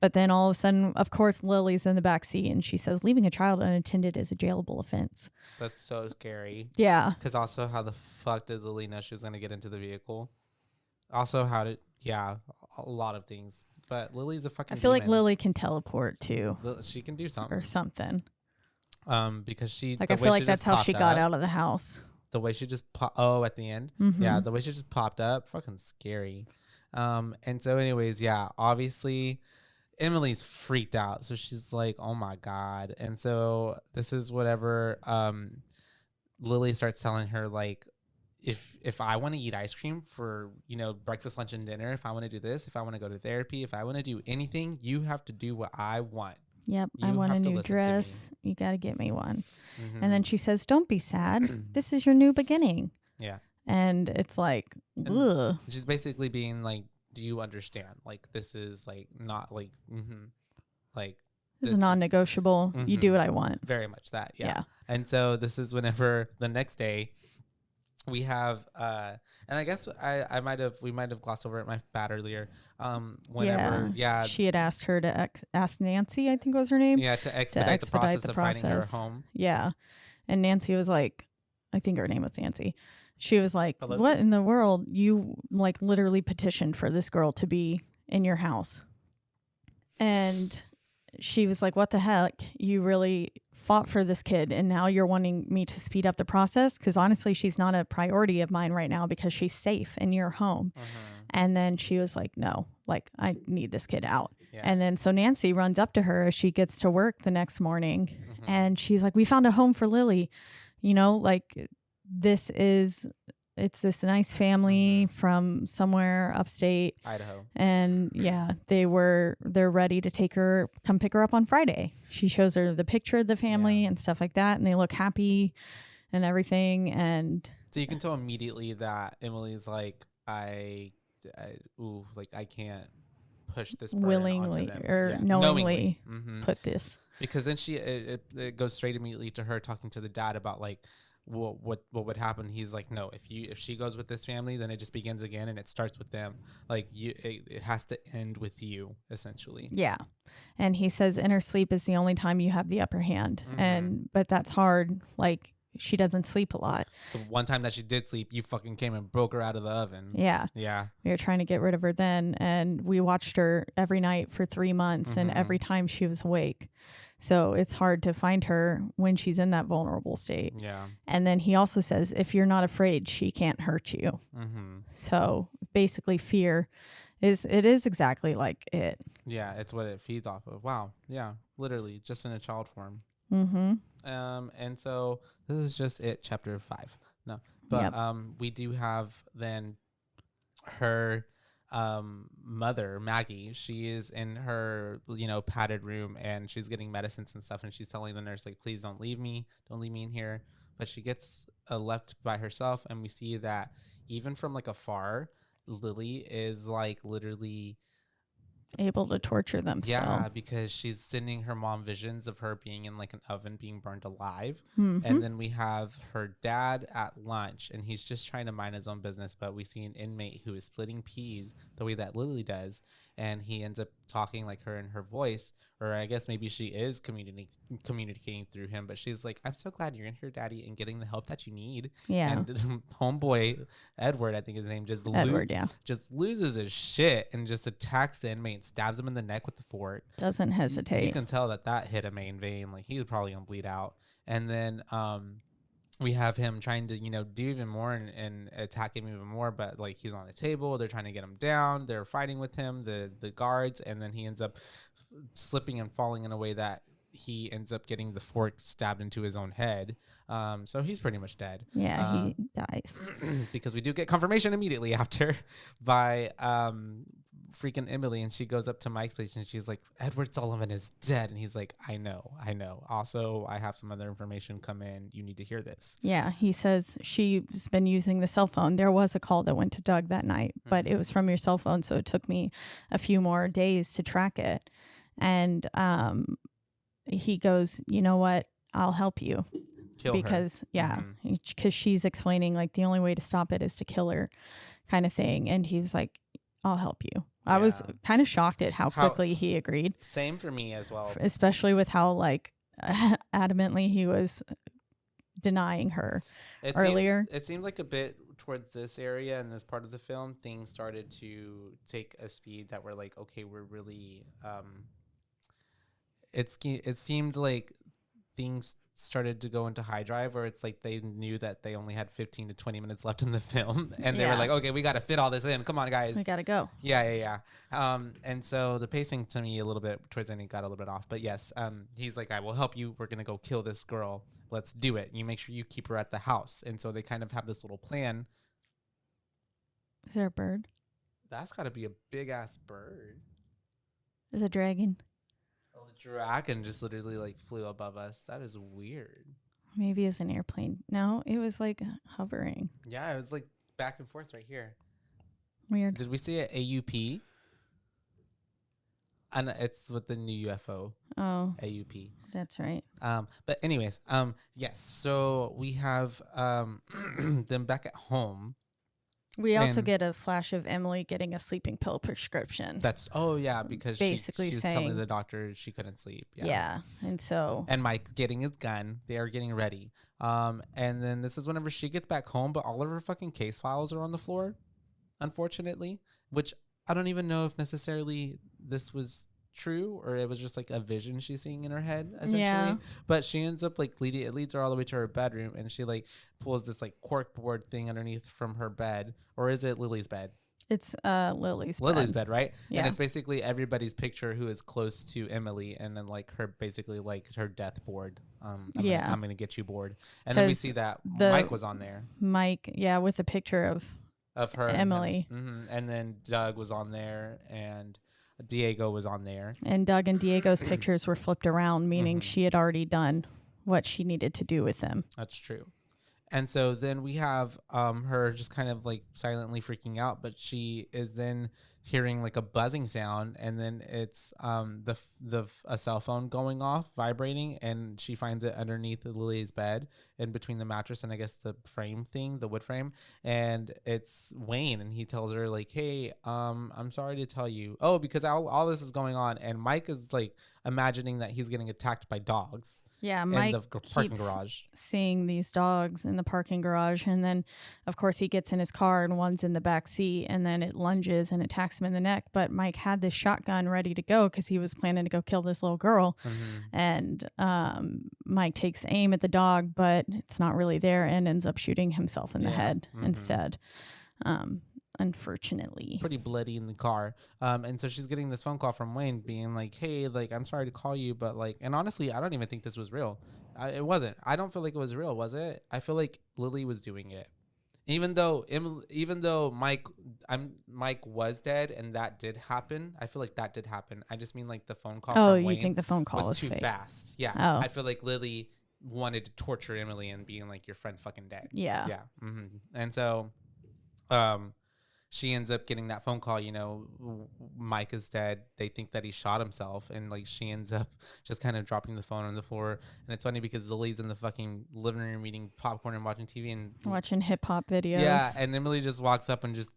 But then all of a sudden, of course, Lily's in the back seat and she says, leaving a child unattended is a jailable offense. That's so scary. Yeah. Because also, how the fuck did Lily know she was going to get into the vehicle? Also, how did... Yeah, a lot of things. But Lily's a fucking I feel demon. like Lily can teleport too. She can do something. Or something. Because she... Like, I feel like that's how she got out of the house. The way she just at the end. Yeah, the way she just popped up, fucking scary. And so anyways, yeah, obviously Emily's freaked out. So she's like, oh my God. And so this is whatever Lily starts telling her, like, if I want to eat ice cream for, breakfast, lunch, and dinner, if I want to do this, if I want to go to therapy, if I want to do anything, you have to do what I want. Yep, I want a new dress. You got to get me one. And then she says, don't be sad. This is your new beginning. Yeah. And it's like, ugh. She's basically being like, do you understand? Like, this is like not like, like. This is non-negotiable. You do what I want. Very much that. Yeah. And so this is whenever the next day we have, and I guess we might have glossed over it my bad earlier. Whenever, she had asked her to ask Nancy, I think was her name. Yeah, to expedite the process of finding her home. Yeah, and Nancy was like, I think her name was Nancy. She was like, "What in the world? You like literally petitioned for this girl to be in your house," and she was like, "What the heck? You really fought for this kid and now you're wanting me to speed up the process? Because honestly, she's not a priority of mine right now because she's safe in your home." And then she was like, no, like, I need this kid out. And then so Nancy runs up to her as she gets to work the next morning and she's like, we found a home for Lily. Like, it's this nice family from somewhere upstate Idaho. And they're ready to come pick her up on Friday. She shows her the picture of the family and stuff like that. And they look happy and everything. And so you can tell immediately that Emily's like, I can't push this willingly onto them. Or knowingly put this. Because then it goes straight immediately to her talking to the dad about like, what would happen. He's like, no, if she goes with this family, then it just begins again and it starts with them. Like, it has to end with you, essentially. Yeah. And he says inner sleep is the only time you have the upper hand. But that's hard. Like, she doesn't sleep a lot. The one time that she did sleep, you fucking came and broke her out of the oven. Yeah. Yeah. We were trying to get rid of her then, and we watched her every night for 3 months, and every time she was awake. So it's hard to find her when she's in that vulnerable state. Yeah. And then he also says, if you're not afraid, she can't hurt you. So basically fear is exactly like it. Yeah, it's what it feeds off of. Wow. Yeah, literally just in a child form. And so this is just it, chapter 5. No, but we do have then her mother, Maggie. She is in her padded room and she's getting medicines and stuff, and she's telling the nurse, like, please don't leave me in here. But she gets left by herself, and we see that even from like afar, Lily is like literally able to torture them. Yeah, because she's sending her mom visions of her being in like an oven being burned alive. And then we have her dad at lunch, and he's just trying to mind his own business, but we see an inmate who is splitting peas the way that Lily does, and he ends up talking like her in her voice, or I guess maybe she is communicating through him, but she's like, I'm so glad you're in here, Daddy, and getting the help that you need. And homeboy Edward, I think his name, just loses his shit and just attacks the inmate, stabs him in the neck with the fork. Doesn't hesitate. You can tell that hit a main vein. Like, he's probably gonna bleed out. And then we have him trying to do even more and attack him even more, but like, he's on the table, they're trying to get him down, they're fighting with him, the guards, and then he ends up slipping and falling in a way that he ends up getting the fork stabbed into his own head. So he's pretty much dead. Yeah, he dies. Because we do get confirmation immediately after by freaking Emily, and she goes up to Mike's place and she's like, Edward Sullivan is dead. And he's like, I know. Also, I have some other information come in. You need to hear this. Yeah, he says she's been using the cell phone. There was a call that went to Doug that night, but it was from your cell phone, so it took me a few more days to track it. And he goes, you know what? I'll help you. Kill because her. Yeah, because she's explaining like the only way to stop it is to kill her, kind of thing. And he was like, I'll help you. I was kind of shocked at how quickly he agreed. Same for me as well. Especially with how like adamantly he was denying her earlier. It seemed like a bit towards this area and this part of the film, things started to take a speed that we're like, okay, we're really it seemed like things started to go into high drive, where it's like they knew that they only had 15 to 20 minutes left in the film, and they were like, okay, we got to fit all this in. Come on, guys. We got to go. Yeah. And so the pacing to me a little bit towards the end got a little bit off. But yes, he's like, I will help you. We're going to go kill this girl. Let's do it. You make sure you keep her at the house. And so they kind of have this little plan. Is there a bird? That's got to be a big-ass bird. There's a dragon. The dragon just literally like flew above us. That is weird. Maybe it's an airplane. No, it was like hovering. Yeah, it was like back and forth right here. Weird. Did we see an AUP? And it's with the new UFO. Oh, AUP. That's right. But anyways, yes. So we have them back at home. We also get a flash of Emily getting a sleeping pill prescription. Because basically she was telling the doctor she couldn't sleep. Yeah. And Mike getting his gun. They are getting ready. And then this is whenever she gets back home, but all of her fucking case files are on the floor, unfortunately, which I don't even know if necessarily this was true or it was just like a vision she's seeing in her head, essentially. Yeah. But she ends up like it leads her all the way to her bedroom, and she like pulls this like cork board thing underneath from her bed. Or is it Lily's bed? It's Lily's bed, right? Yeah. And it's basically everybody's picture who is close to Emily, and then like her basically like her death board. I'm gonna get you board. And then we see that Mike was on there. Mike, with the picture of her Emily. And then Doug was on there, and Diego was on there. And Doug and Diego's pictures were flipped around, meaning she had already done what she needed to do with them. That's true. And so then we have her just kind of like silently freaking out, but she is then hearing like a buzzing sound, and then it's a cell phone going off, vibrating, and she finds it underneath Lily's bed, in between the mattress and I guess the frame thing, the wood frame, and it's Wayne, and he tells her like, hey, I'm sorry to tell you. Oh, because all this is going on, and Mike is like imagining that he's getting attacked by dogs. Yeah, Mike in the parking garage. Seeing these dogs in the parking garage, and then of course he gets in his car and one's in the back seat, and then it lunges and attacks him in the neck. But Mike had this shotgun ready to go because he was planning to go kill this little girl. And Mike takes aim at the dog, but it's not really there, and ends up shooting himself in the head instead. Unfortunately, pretty bloody in the car. And so she's getting this phone call from Wayne being like, hey, like, I'm sorry to call you, but like, and honestly, I don't even think this was real. It wasn't. I don't feel like it was real. Was it? I feel like Lily was doing it. Even though Mike was dead and that did happen. I feel like that did happen. I just mean like the phone call from Wayne. You think the phone call was too fake? Fast. Yeah. Oh. I feel like Lily wanted to torture Emily and being like, your friend's fucking dead. Yeah. Yeah. And so, she ends up getting that phone call, Mike is dead. They think that he shot himself. And like, she ends up just kind of dropping the phone on the floor. And it's funny because Lily's in the fucking living room eating popcorn and watching TV and watching hip hop videos. Yeah. And Emily just walks up and just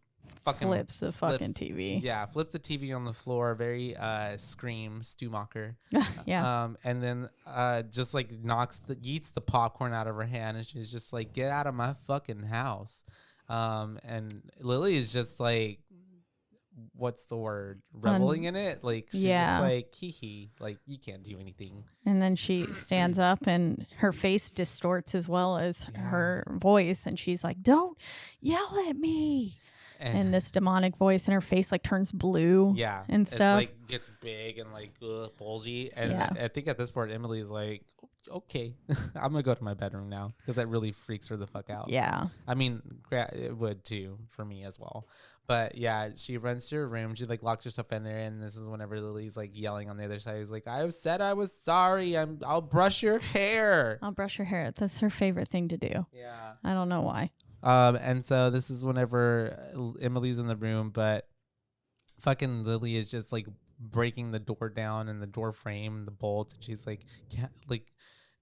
fucking flips the fucking TV. Yeah. Flips the TV on the floor. Very, Scream, Stumacher. Yeah. And then, just like yeets the popcorn out of her hand. And she's just like, get out of my fucking house. And Lily is just like, what's the word? Reveling in it. Like, she's just like, hee, like, you can't do anything. And then she stands up and her face distorts as well as her voice. And she's like, don't yell at me. and this demonic voice, and her face like turns blue. Yeah. And stuff. It's like gets big and like bulgy. And Yeah. I think at this point, Emily's like, okay, I'm going to go to my bedroom now, because that really freaks her the fuck out. Yeah. I mean, it would too for me as well. But yeah, she runs to her room. She like locks herself in there. And this is whenever Lily's like yelling on the other side. He's like, I said I was sorry. I'll brush your hair. I'll brush her hair. That's her favorite thing to do. Yeah. I don't know why. And so this is whenever Emily's in the room, but fucking Lily is just like breaking the door down and the door frame, the bolts, and she's like,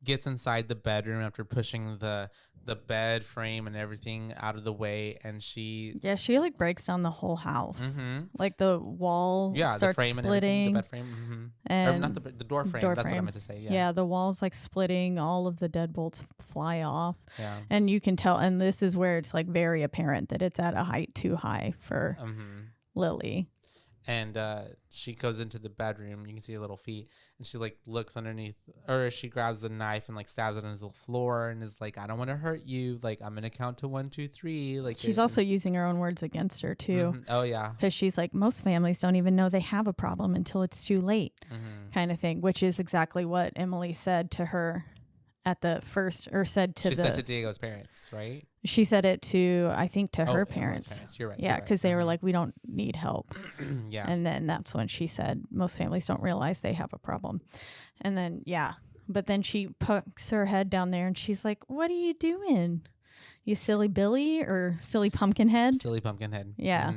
gets inside the bedroom after pushing the bed frame and everything out of the way, and she like breaks down the whole house. Mm-hmm. Like the wall starts the frame splitting, and everything, the bed frame, mm-hmm. and or not the door frame. That's what I meant to say. Yeah, the walls like splitting, all of the deadbolts fly off. Yeah, and you can tell, and this is where it's like very apparent that it's at a height too high for Lily. And she goes into the bedroom. You can see her little feet, and she like looks underneath, or she grabs the knife and like stabs it into the floor, and is like, "I don't want to hurt you. Like, I'm gonna count to 1, 2, 3." Like, she's also using her own words against her too. Mm-hmm. Oh yeah, because she's like, most families don't even know they have a problem until it's too late, kind of thing. Which is exactly what Emily said to her at the first, or said to Diego's parents, right? She said it to, I think, to her Emily's parents. You're right. Yeah, because they were like, we don't need help. Yeah. And then that's when she said, most families don't realize they have a problem. And then, but then she pokes her head down there and she's like, what are you doing? You silly Billy, or silly pumpkin head? Silly pumpkin head. Yeah.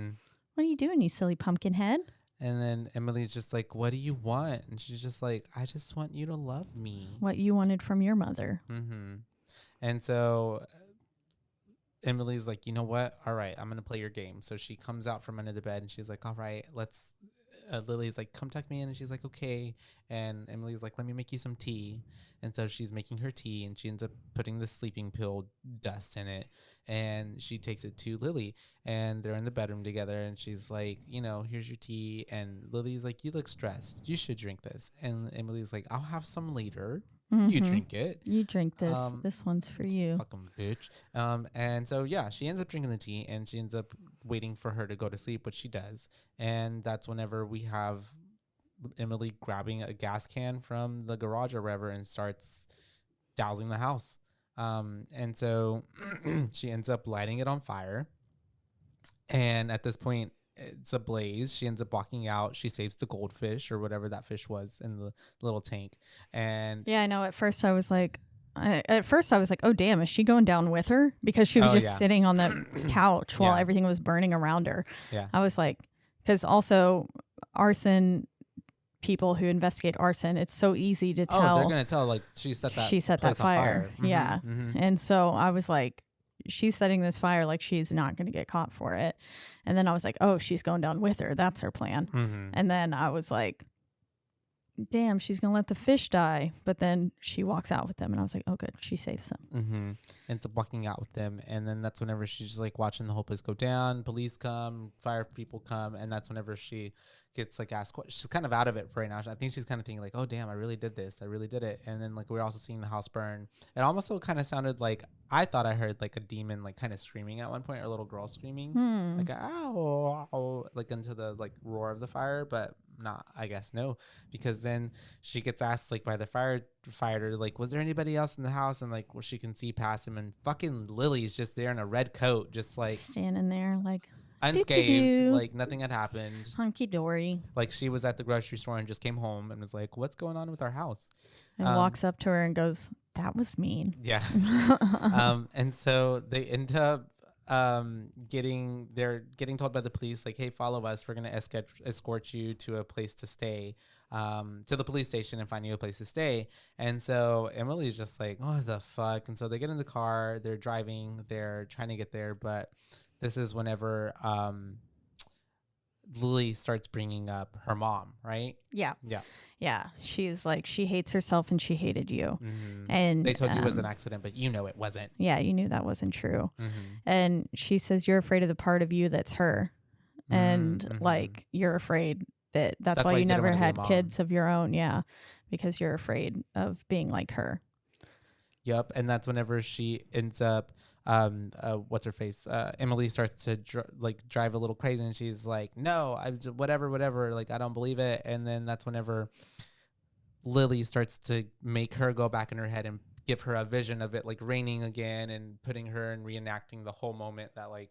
What are you doing, you silly pumpkin head? And then Emily's just like, what do you want? And she's just like, I just want you to love me. What you wanted from your mother. Mm-hmm. And so Emily's like, you know what? All right, I'm going to play your game. So she comes out from under the bed and she's like, all right, let's, Lily's like, come tuck me in. And she's like, okay. And Emily's like, let me make you some tea. And so she's making her tea, and she ends up putting the sleeping pill dust in it. And she takes it to Lily, and they're in the bedroom together. And she's like, you know, here's your tea. And Lily's like, you look stressed. You should drink this. And Emily's like, I'll have some later. You drink it. You drink this. This one's for you. Fucking bitch. And so, yeah, she ends up drinking the tea, and she ends up waiting for her to go to sleep, which she does. And that's whenever we have Emily grabbing a gas can from the garage or wherever and starts dousing the house. And so she ends up lighting it on fire. And at this point, it's ablaze. She ends up walking out. She saves the goldfish or whatever that fish was in the little tank. And yeah, I know. At first I was like, oh damn, is she going down with her? Because she was sitting on the couch while everything was burning around her. Yeah, I was like, because also arson, people who investigate arson, it's so easy to tell. Oh, they're gonna tell, like, she set that fire. Mm-hmm, yeah. Mm-hmm. And so I was like, she's setting this fire, like she's not going to get caught for it. And then I was like, oh, she's going down with her. That's her plan. Mm-hmm. And then I was like, damn, she's going to let the fish die. But then she walks out with them. And I was like, oh, good. She saves them. Mm-hmm. Ends up walking out with them. And then that's whenever she's just like watching the whole place go down. Police come, fire people come. And that's whenever she gets like asked questions. She's kind of out of it right now. I think she's kind of thinking like, oh damn, I really did this. I really did it. And then like we're also seeing the house burn. It almost kind of sounded like, I thought I heard like a demon like kind of screaming at one point, or a little girl screaming like ow, ow, like into the like roar of the fire, but not, I guess no, because then she gets asked like by the firefighter, like, was there anybody else in the house? And like where she can see past him, and fucking Lily's just there in a red coat, just like standing there like unscathed, like nothing had happened, hunky dory, like she was at the grocery store and just came home and was like, what's going on with our house? And walks up to her and goes, that was mean. Yeah. And so they end up getting told by the police, like, hey, follow us, we're gonna escort you to a place to stay, to the police station, and find you a place to stay. And so Emily's just like, what the fuck? And so they get in the car, they're driving, they're trying to get there, but this is whenever Lily starts bringing up her mom, right? Yeah, she's like, she hates herself and she hated you. Mm-hmm. And they told you it was an accident, but you know it wasn't. Yeah, you knew that wasn't true. Mm-hmm. And she says, you're afraid of the part of you that's her. And like, you're afraid that's why you never had kids of your own. Yeah, because you're afraid of being like her. Yep. And that's whenever she ends up what's her face? Emily starts to drive a little crazy, and she's like, "No, whatever. Like, I don't believe it." And then that's whenever Lily starts to make her go back in her head and give her a vision of it like raining again, and putting her and reenacting the whole moment that, like,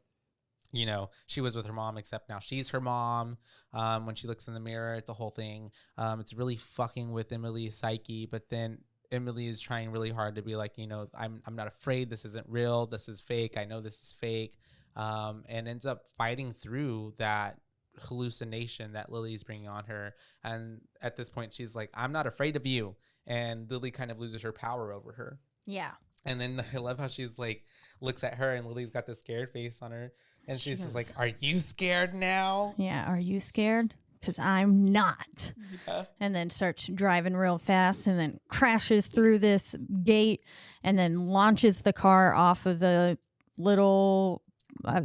you know, she was with her mom, except now she's her mom. When she looks in the mirror, it's a whole thing. It's really fucking with Emily's psyche, but then Emily is trying really hard to be like, you know, I'm not afraid. This isn't real. This is fake. I know this is fake. And ends up fighting through that hallucination that Lily's bringing on her. And at this point, she's like, I'm not afraid of you. And Lily kind of loses her power over her. Yeah. And then I love how she's like, looks at her, and Lily's got this scared face on her. And she's just like, are you scared now? Yeah. Are you scared? Because I'm not. Yeah. And then starts driving real fast, and then crashes through this gate, and then launches the car off of the little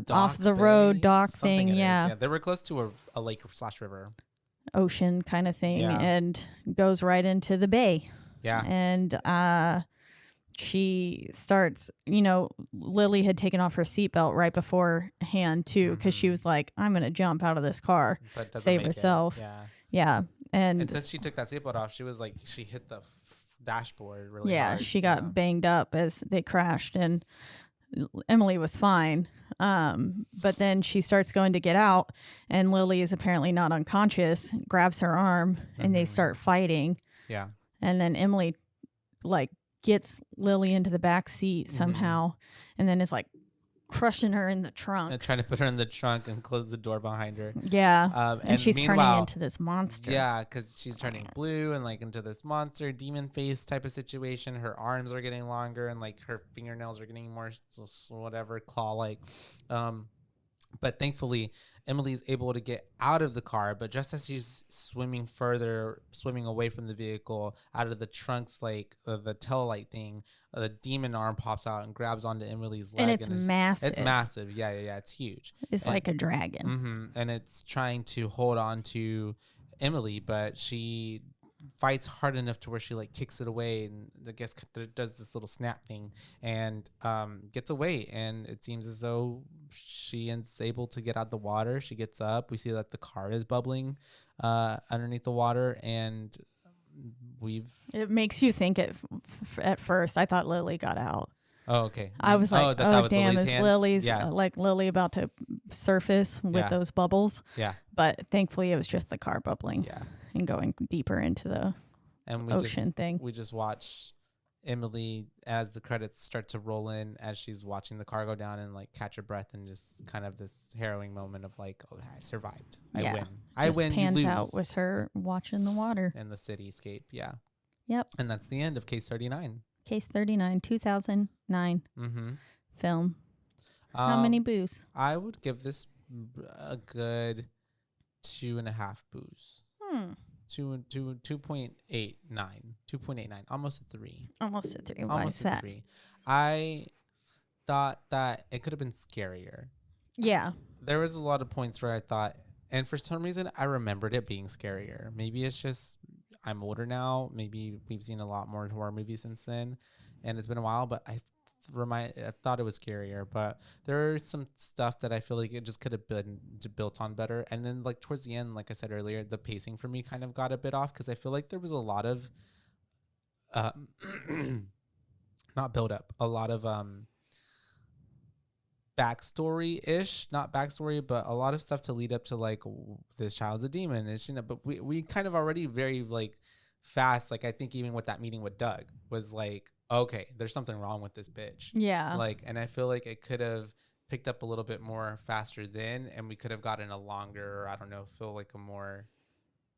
off the road dock thing. Yeah. They were close to a lake / river. Ocean kind of thing. Yeah. And goes right into the bay. Yeah. And she starts, you know, Lily had taken off her seatbelt right beforehand too, because she was like, I'm going to jump out of this car, save herself. Yeah. Yeah. And since she took that seatbelt off, she was like, she hit the dashboard really hard. Yeah, she got banged up as they crashed, and Emily was fine. But then she starts going to get out, and Lily is apparently not unconscious, grabs her arm, and they start fighting. Yeah. And then Emily like gets Lily into the back seat somehow, and then is like crushing her in the trunk. And trying to put her in the trunk and close the door behind her. Yeah. And she's turning into this monster. Yeah, because she's turning blue and like into this monster demon face type of situation. Her arms are getting longer, and like her fingernails are getting more whatever claw-like. But thankfully, Emily's able to get out of the car. But just as she's swimming away from the vehicle, out of the trunk's like the tail light thing, the demon arm pops out and grabs onto Emily's leg. And it's massive. It's massive. Yeah. It's huge. It's like a dragon. And it's trying to hold on to Emily, but she fights hard enough to where she like kicks it away, and I guess does this little snap thing and gets away. And it seems as though she is able to get out the water. She gets up. We see that the car is bubbling underneath the water, and it makes you think at first I thought Lily got out. Oh, okay. I was like, oh damn, Lily's is Lily's like Lily about to surface with those bubbles? Yeah. But thankfully it was just the car bubbling. Yeah. And going deeper into the ocean thing. We just watch Emily as the credits start to roll in, as she's watching the car go down, and like catch her breath, and just kind of this harrowing moment of like, oh, I survived. I win. I win. Pans you lose. out with her watching the water. And the cityscape. Yeah. Yep. And that's the end of Case 39. Case 39, 2009 film. How many boos? I would give this a good 2.5 boos. 2.89, almost a 3. Almost a 3. Almost a 3. I thought that it could have been scarier. Yeah. There was a lot of points where I thought, and for some reason I remembered it being scarier. Maybe it's just I'm older now. Maybe we've seen a lot more horror movies since then, and it's been a while. But I thought it was scarier. But there's some stuff that I feel like it just could have been built on better. And then like towards the end, like I said earlier, the pacing for me kind of got a bit off, because I feel like there was a lot of not build up, a lot of backstory-ish, not backstory, but a lot of stuff to lead up to like this child's a demon. It's, you know, but we kind of already very like fast. Like I think even with that meeting with Doug was like, okay, there's something wrong with this bitch. Yeah. Like, and I feel like it could have picked up a little bit more faster then, and we could have gotten a longer, or I don't know, feel like a more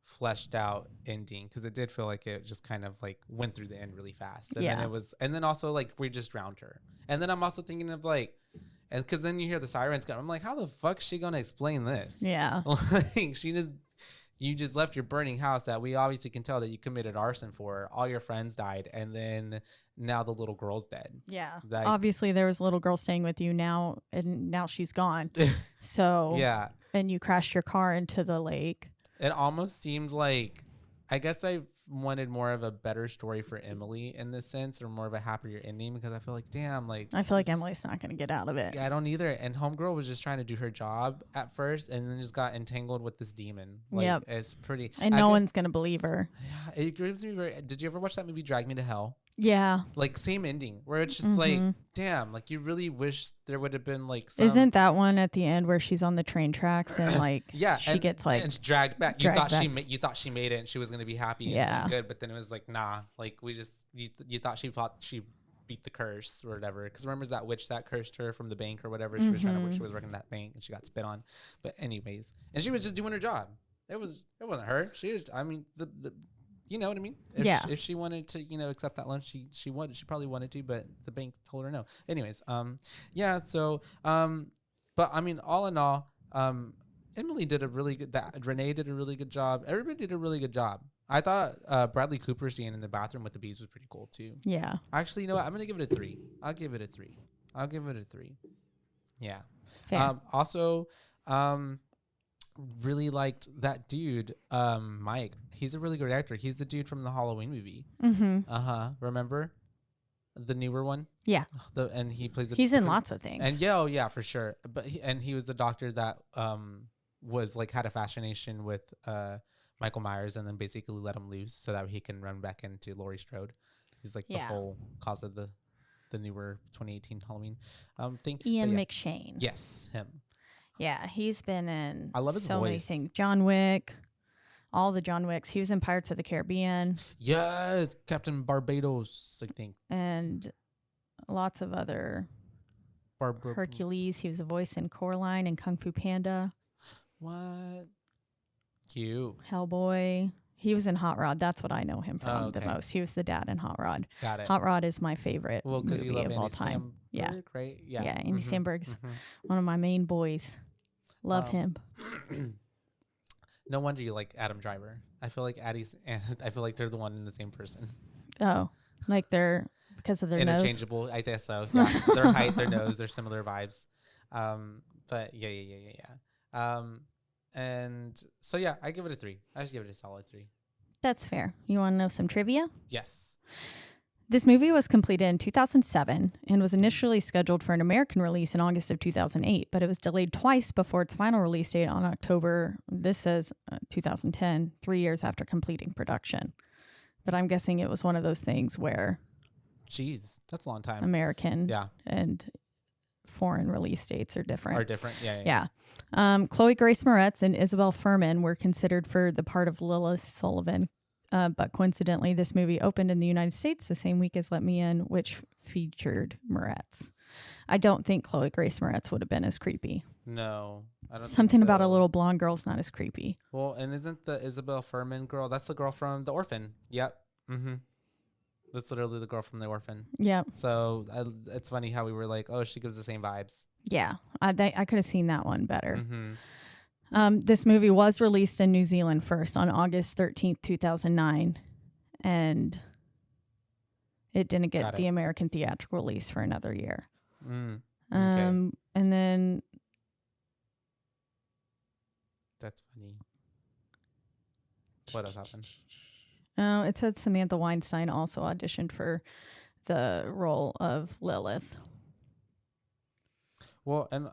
fleshed out ending, because it did feel like it just kind of like went through the end really fast. And then it was, and then also like we just drowned her. And then I'm also thinking of like, and because then you hear the sirens go, I'm like, how the fuck is she gonna explain this? Yeah. Like you just left your burning house that we obviously can tell that you committed arson for. All your friends died, and then now the little girl's dead. Yeah. Obviously there was a little girl staying with you now, and now she's gone. So yeah. And you crashed your car into the lake. It almost seemed like, I guess I wanted more of a better story for Emily in this sense, or more of a happier ending, because I feel like, damn, like I feel like Emily's not going to get out of it. yeah, I don't either. And Homegirl was just trying to do her job at first, and then just got entangled with this demon. Like, yep. It's pretty. And no one's going to believe her. Yeah, it gives me very. Did you ever watch that movie Drag Me to Hell? Yeah. Like, same ending, where it's just like, damn, like you really wish there would have been like some. Isn't that one at the end where she's on the train tracks and like yeah, she gets like and dragged back. Dragged back. You thought she made it and she was gonna be happy Yeah. and good, but then it was like, nah, like you thought she beat the curse or whatever. Because remember that witch that cursed her from the bank or whatever. She was trying to work. She was working that bank and she got spit on. But anyways, and she was just doing her job. It wasn't her. She was. I mean the you know what I mean? If she wanted to, accept that loan, she probably wanted to, but the bank told her no. Anyways, yeah. So, but I mean, all in all, Emily did a really good. Renee did a really good job. Everybody did a really good job. I thought Bradley Cooper scene in the bathroom with the bees was pretty cool too. Yeah. Actually, you know what? I'm gonna give it a 3. I'll give it a 3. Yeah. Fair. Also, really liked that dude, Mike. He's a really good actor. He's the dude from the Halloween movie. Remember the newer one? Yeah. And he plays. He's in lots of things. And yeah, for sure. But he was the doctor that was like had a fascination with Michael Myers, and then basically let him loose so that he can run back into Laurie Strode. He's like the whole cause of the newer 2018 Halloween thing. Ian McShane. Yes, him. Yeah, he's been in I love his so voice. many things. John Wick, all the John Wicks. He was in Pirates of the Caribbean. Yes, Captain Barbados, I think. And lots of other Hercules. He was a voice in Coraline and Kung Fu Panda. What? Cute. Hellboy. He was in Hot Rod. That's what I know him from the most. He was the dad in Hot Rod. Got it. Hot Rod is my favorite movie you love of Andy all time. Samberg, Yeah. Right? Yeah. Yeah, Andy Samberg's one of my main boys. Love him. No wonder you like Adam Driver. I feel like I feel like they're the one and the same person. Oh, like they're because of their nose. Interchangeable, I guess so. Yeah. Their height, their nose, they're similar vibes. But yeah. And so yeah, I give it a 3. I just give it a solid 3. That's fair. You want to know some trivia? Yes. This movie was completed in 2007 and was initially scheduled for an American release in August of 2008, but it was delayed twice before its final release date on October, this says 2010, 3 years after completing production. But I'm guessing it was one of those things where... Jeez, that's a long time. American and foreign release dates are different. Yeah. Chloe Grace Moretz and Isabel Fuhrman were considered for the part of Lilith Sullivan. But coincidentally, this movie opened in the United States the same week as Let Me In, which featured Moretz. I don't think Chloe Grace Moretz would have been as creepy. No, I don't. Something think so. about a little blonde girl's not as creepy. Well, and isn't the Isabel Fuhrman girl? That's the girl from The Orphan. Yep. That's literally the girl from The Orphan. Yep. So it's funny how we were like, oh, she gives the same vibes. Yeah, I could have seen that one better. This movie was released in New Zealand first on August 13th, 2009, and it didn't get the American theatrical release for another year. Okay. And then... That's funny. What else happened? Oh, it said Samantha Weinstein also auditioned for the role of Lilith. Well, and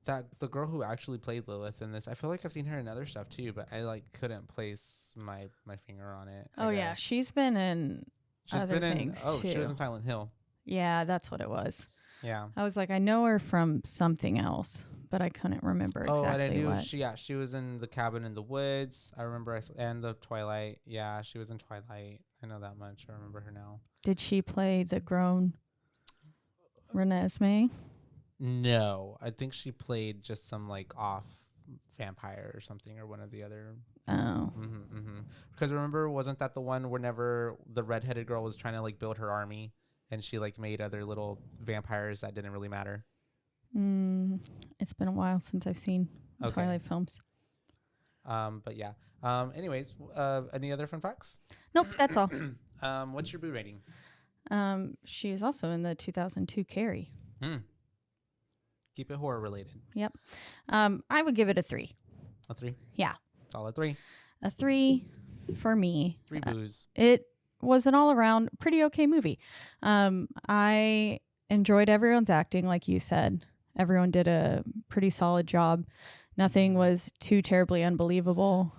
that the girl who actually played Lilith in this, I feel like I've seen her in other stuff too, but I couldn't place my finger on it. Yeah, she's been in other things too. She was in Silent Hill. Yeah, that's what it was. Yeah. I was like, I know her from something else, but I couldn't remember exactly and I knew what. she was in The Cabin in the Woods. I remember and the Twilight. Yeah, she was in Twilight. I know that much. I remember her now. Did she play the grown Renée? No, I think she played just some off vampire or something, or one of the other. Oh. Because remember, wasn't that the one whenever the redheaded girl was trying to build her army, and she made other little vampires that didn't really matter? It's been a while since I've seen Twilight films. But yeah. Anyways, any other fun facts? Nope, that's all. What's your boo rating? She was also in the 2002 Carrie. Keep it horror related. Yep. I would give it a 3. A 3? Yeah. Solid 3. A 3. for me. 3 boos. It was an all around pretty okay movie. I enjoyed everyone's acting, like you said. Everyone did a pretty solid job. Nothing was too terribly unbelievable.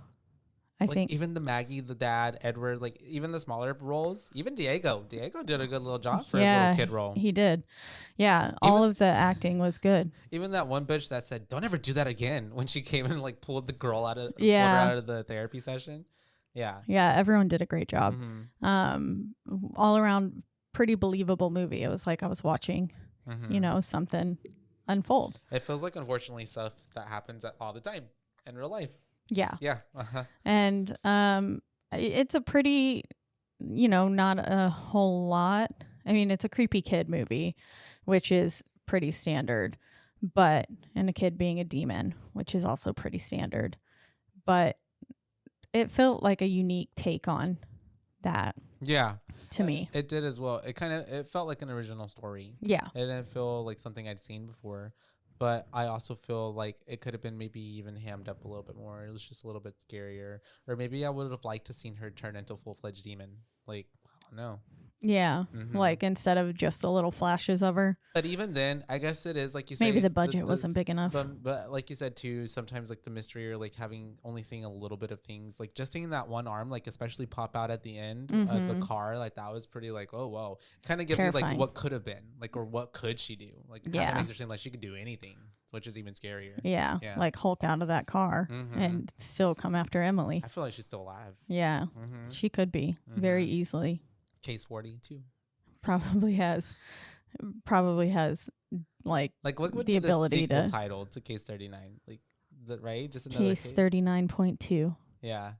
I think even the Maggie, the dad, Edward, like even the smaller roles, even Diego did a good little job for his little kid role. He did. Yeah, all of the acting was good. Even that one bitch that said, "Don't ever do that again," when she came and like pulled the girl pulled her out of the therapy session. Yeah. Yeah, everyone did a great job. Mm-hmm. All around pretty believable movie. It was like I was watching, something unfold. It feels like, unfortunately, stuff that happens all the time in real life. Yeah. Yeah. Uh-huh. And it's a pretty, not a whole lot. I mean, it's a creepy kid movie, which is pretty standard, and a kid being a demon, which is also pretty standard. But it felt like a unique take on that. Yeah. To me. It did as well. It felt like an original story. Yeah. It didn't feel like something I'd seen before. But I also feel like it could have been maybe even hammed up a little bit more. It was just a little bit scarier. Or maybe I would have liked to seen her turn into a full-fledged demon. Like, I don't know. Yeah. Mm-hmm. Like instead of just the little flashes of her. But even then, I guess it is like you said. Maybe the budget wasn't big enough. But like you said too, sometimes like the mystery or like only seeing a little bit of things, like just seeing that one arm, like especially pop out at the end of the car, like that was pretty like, oh whoa. Kind of gives terrifying. you like what could have been, like, or what could she do? Like kind of makes her seem like she could do anything, which is even scarier. Yeah. Like Hulk out of that car and still come after Emily. I feel like she's still alive. Yeah. She could be very easily. Case 42. Probably has like what would the be ability the sequel to title to Case 39? Like right? Just another Case 39.2. Yeah.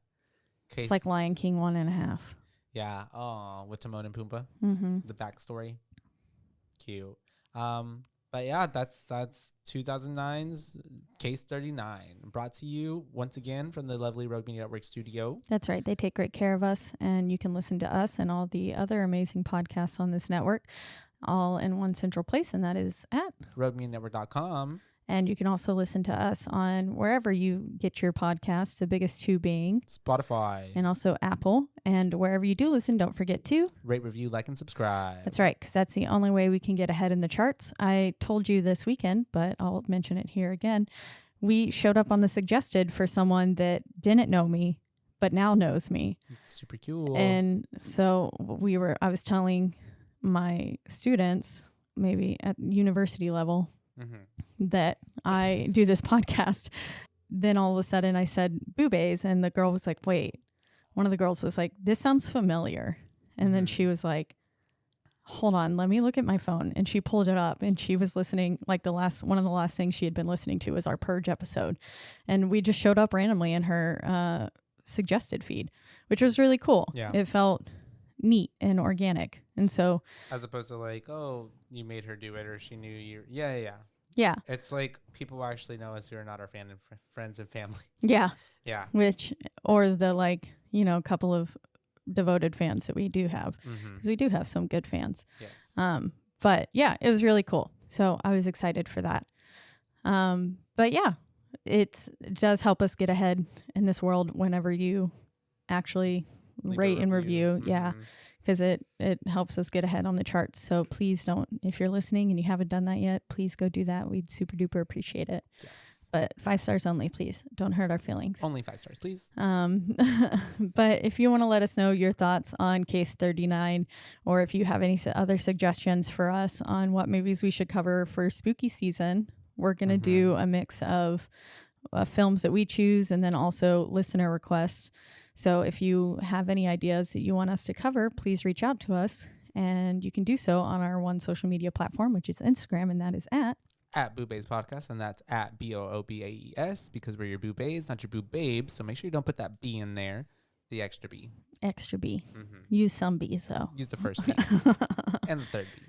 It's like Lion King 1.5. Yeah. Oh, with Timon and Pumbaa. The backstory. Cute. But yeah, that's 2009's Case 39, brought to you once again from the lovely Rogue Media Network studio. That's right. They take great care of us, and you can listen to us and all the other amazing podcasts on this network all in one central place, and that is at RogueMediaNetwork.com. And you can also listen to us on wherever you get your podcasts, the biggest two being Spotify and also Apple. And wherever you do listen, don't forget to rate, review, like, and subscribe. That's right, because that's the only way we can get ahead in the charts. I told you this weekend, but I'll mention it here again. We showed up on the suggested for someone that didn't know me, but now knows me. Super cool. And so I was telling my students, maybe at university level, that I do this podcast. Then all of a sudden I said BooBaes, and the girl was like, wait. One of the girls was like, this sounds familiar. And then she was like, hold on, let me look at my phone. And she pulled it up, and she was listening, like one of the last things she had been listening to was our Purge episode. And we just showed up randomly in her suggested feed, which was really cool. Yeah. It felt neat and organic. And so as opposed to like, oh, you made her do it, or she knew you. Yeah. Yeah. It's like people actually know us who are not our friends and family. Yeah. Yeah. Or the couple of devoted fans that we do have, because we do have some good fans. Yes. But yeah, it was really cool. So I was excited for that. But yeah, it does help us get ahead in this world whenever you actually rate and review. Yeah. Because it helps us get ahead on the charts. So please don't, if you're listening and you haven't done that yet, please go do that. We'd super duper appreciate it. Yes. But 5 stars only, please. Don't hurt our feelings. Only 5 stars, please. But if you want to let us know your thoughts on Case 39, or if you have any other suggestions for us on what movies we should cover for spooky season, we're going to do a mix of films that we choose and then also listener requests. So if you have any ideas that you want us to cover, please reach out to us. And you can do so on our one social media platform, which is Instagram, and that is at BooBaes Podcast, and that's at BOOBAES, because we're your BooBaes, not your BooBabes. So make sure you don't put that B in there, the extra B. Extra B. Use some B's, though. Use the first B and the third B.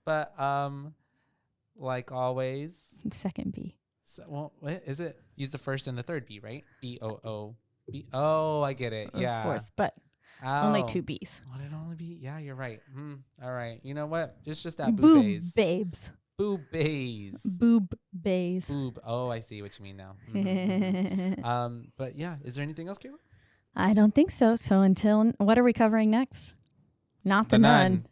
But like always, second B. So, well, what is it? Use the first and the third B, right? BOOB. Oh, I get it. Yeah. Fourth, but only 2 B's. Would it only be? Yeah, you're right. All right. You know what? It's just that BooBaes. Babes. BooBaes. BooBaes. Boob. Oh, I see what you mean now. But yeah, is there anything else, Kayla? I don't think so. So until, what are we covering next? Not the Nun.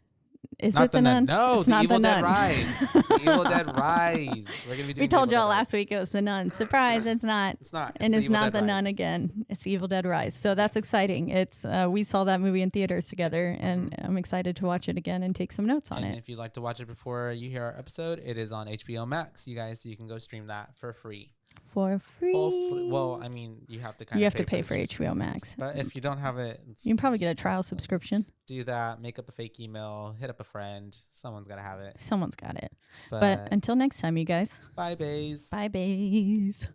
Is not it the Nun? No, it's the not Evil the Dead Nun. Rise. The Evil Dead Rise. We're gonna be doing. We told Evil y'all Dead last week it was the Nun. Surprise! It's not. It's not. And it's not Dead the Rise. Nun again. It's Evil Dead Rise. So that's exciting. It's we saw that movie in theaters together, and I'm excited to watch it again and take some notes on it. If you'd like to watch it before you hear our episode, it is on HBO Max. You guys, so you can go stream that for free. For free. Well, I mean, you have to pay for HBO Max. But if you don't have it, you can probably get a trial subscription. Do that. Make up a fake email. Hit up a friend. Someone's got to have it. Someone's got it. But until next time, you guys. Bye, baes. Bye, baes.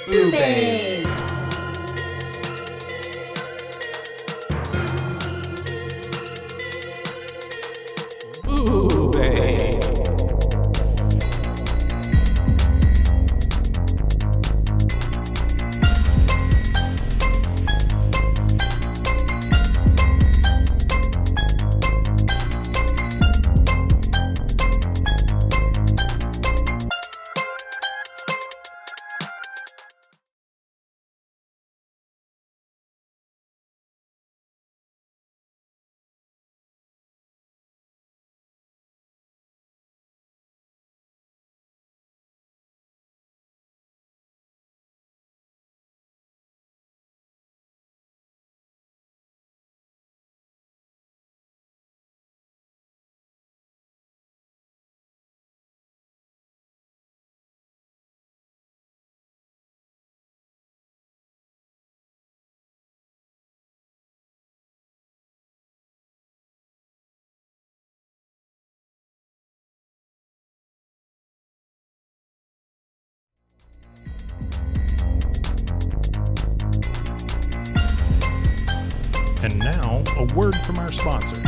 BooBaes. BooBaes. And now, a word from our sponsors.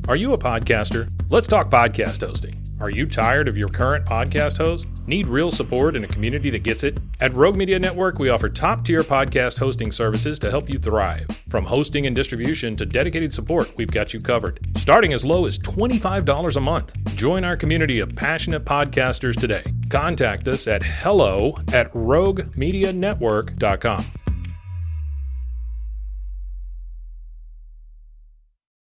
Are you a podcaster? Let's talk podcast hosting. Are you tired of your current podcast host? Need real support in a community that gets it? At Rogue Media Network, we offer top-tier podcast hosting services to help you thrive. From hosting and distribution to dedicated support, we've got you covered. Starting as low as $25 a month. Join our community of passionate podcasters today. Contact us at hello@roguemedianetwork.com.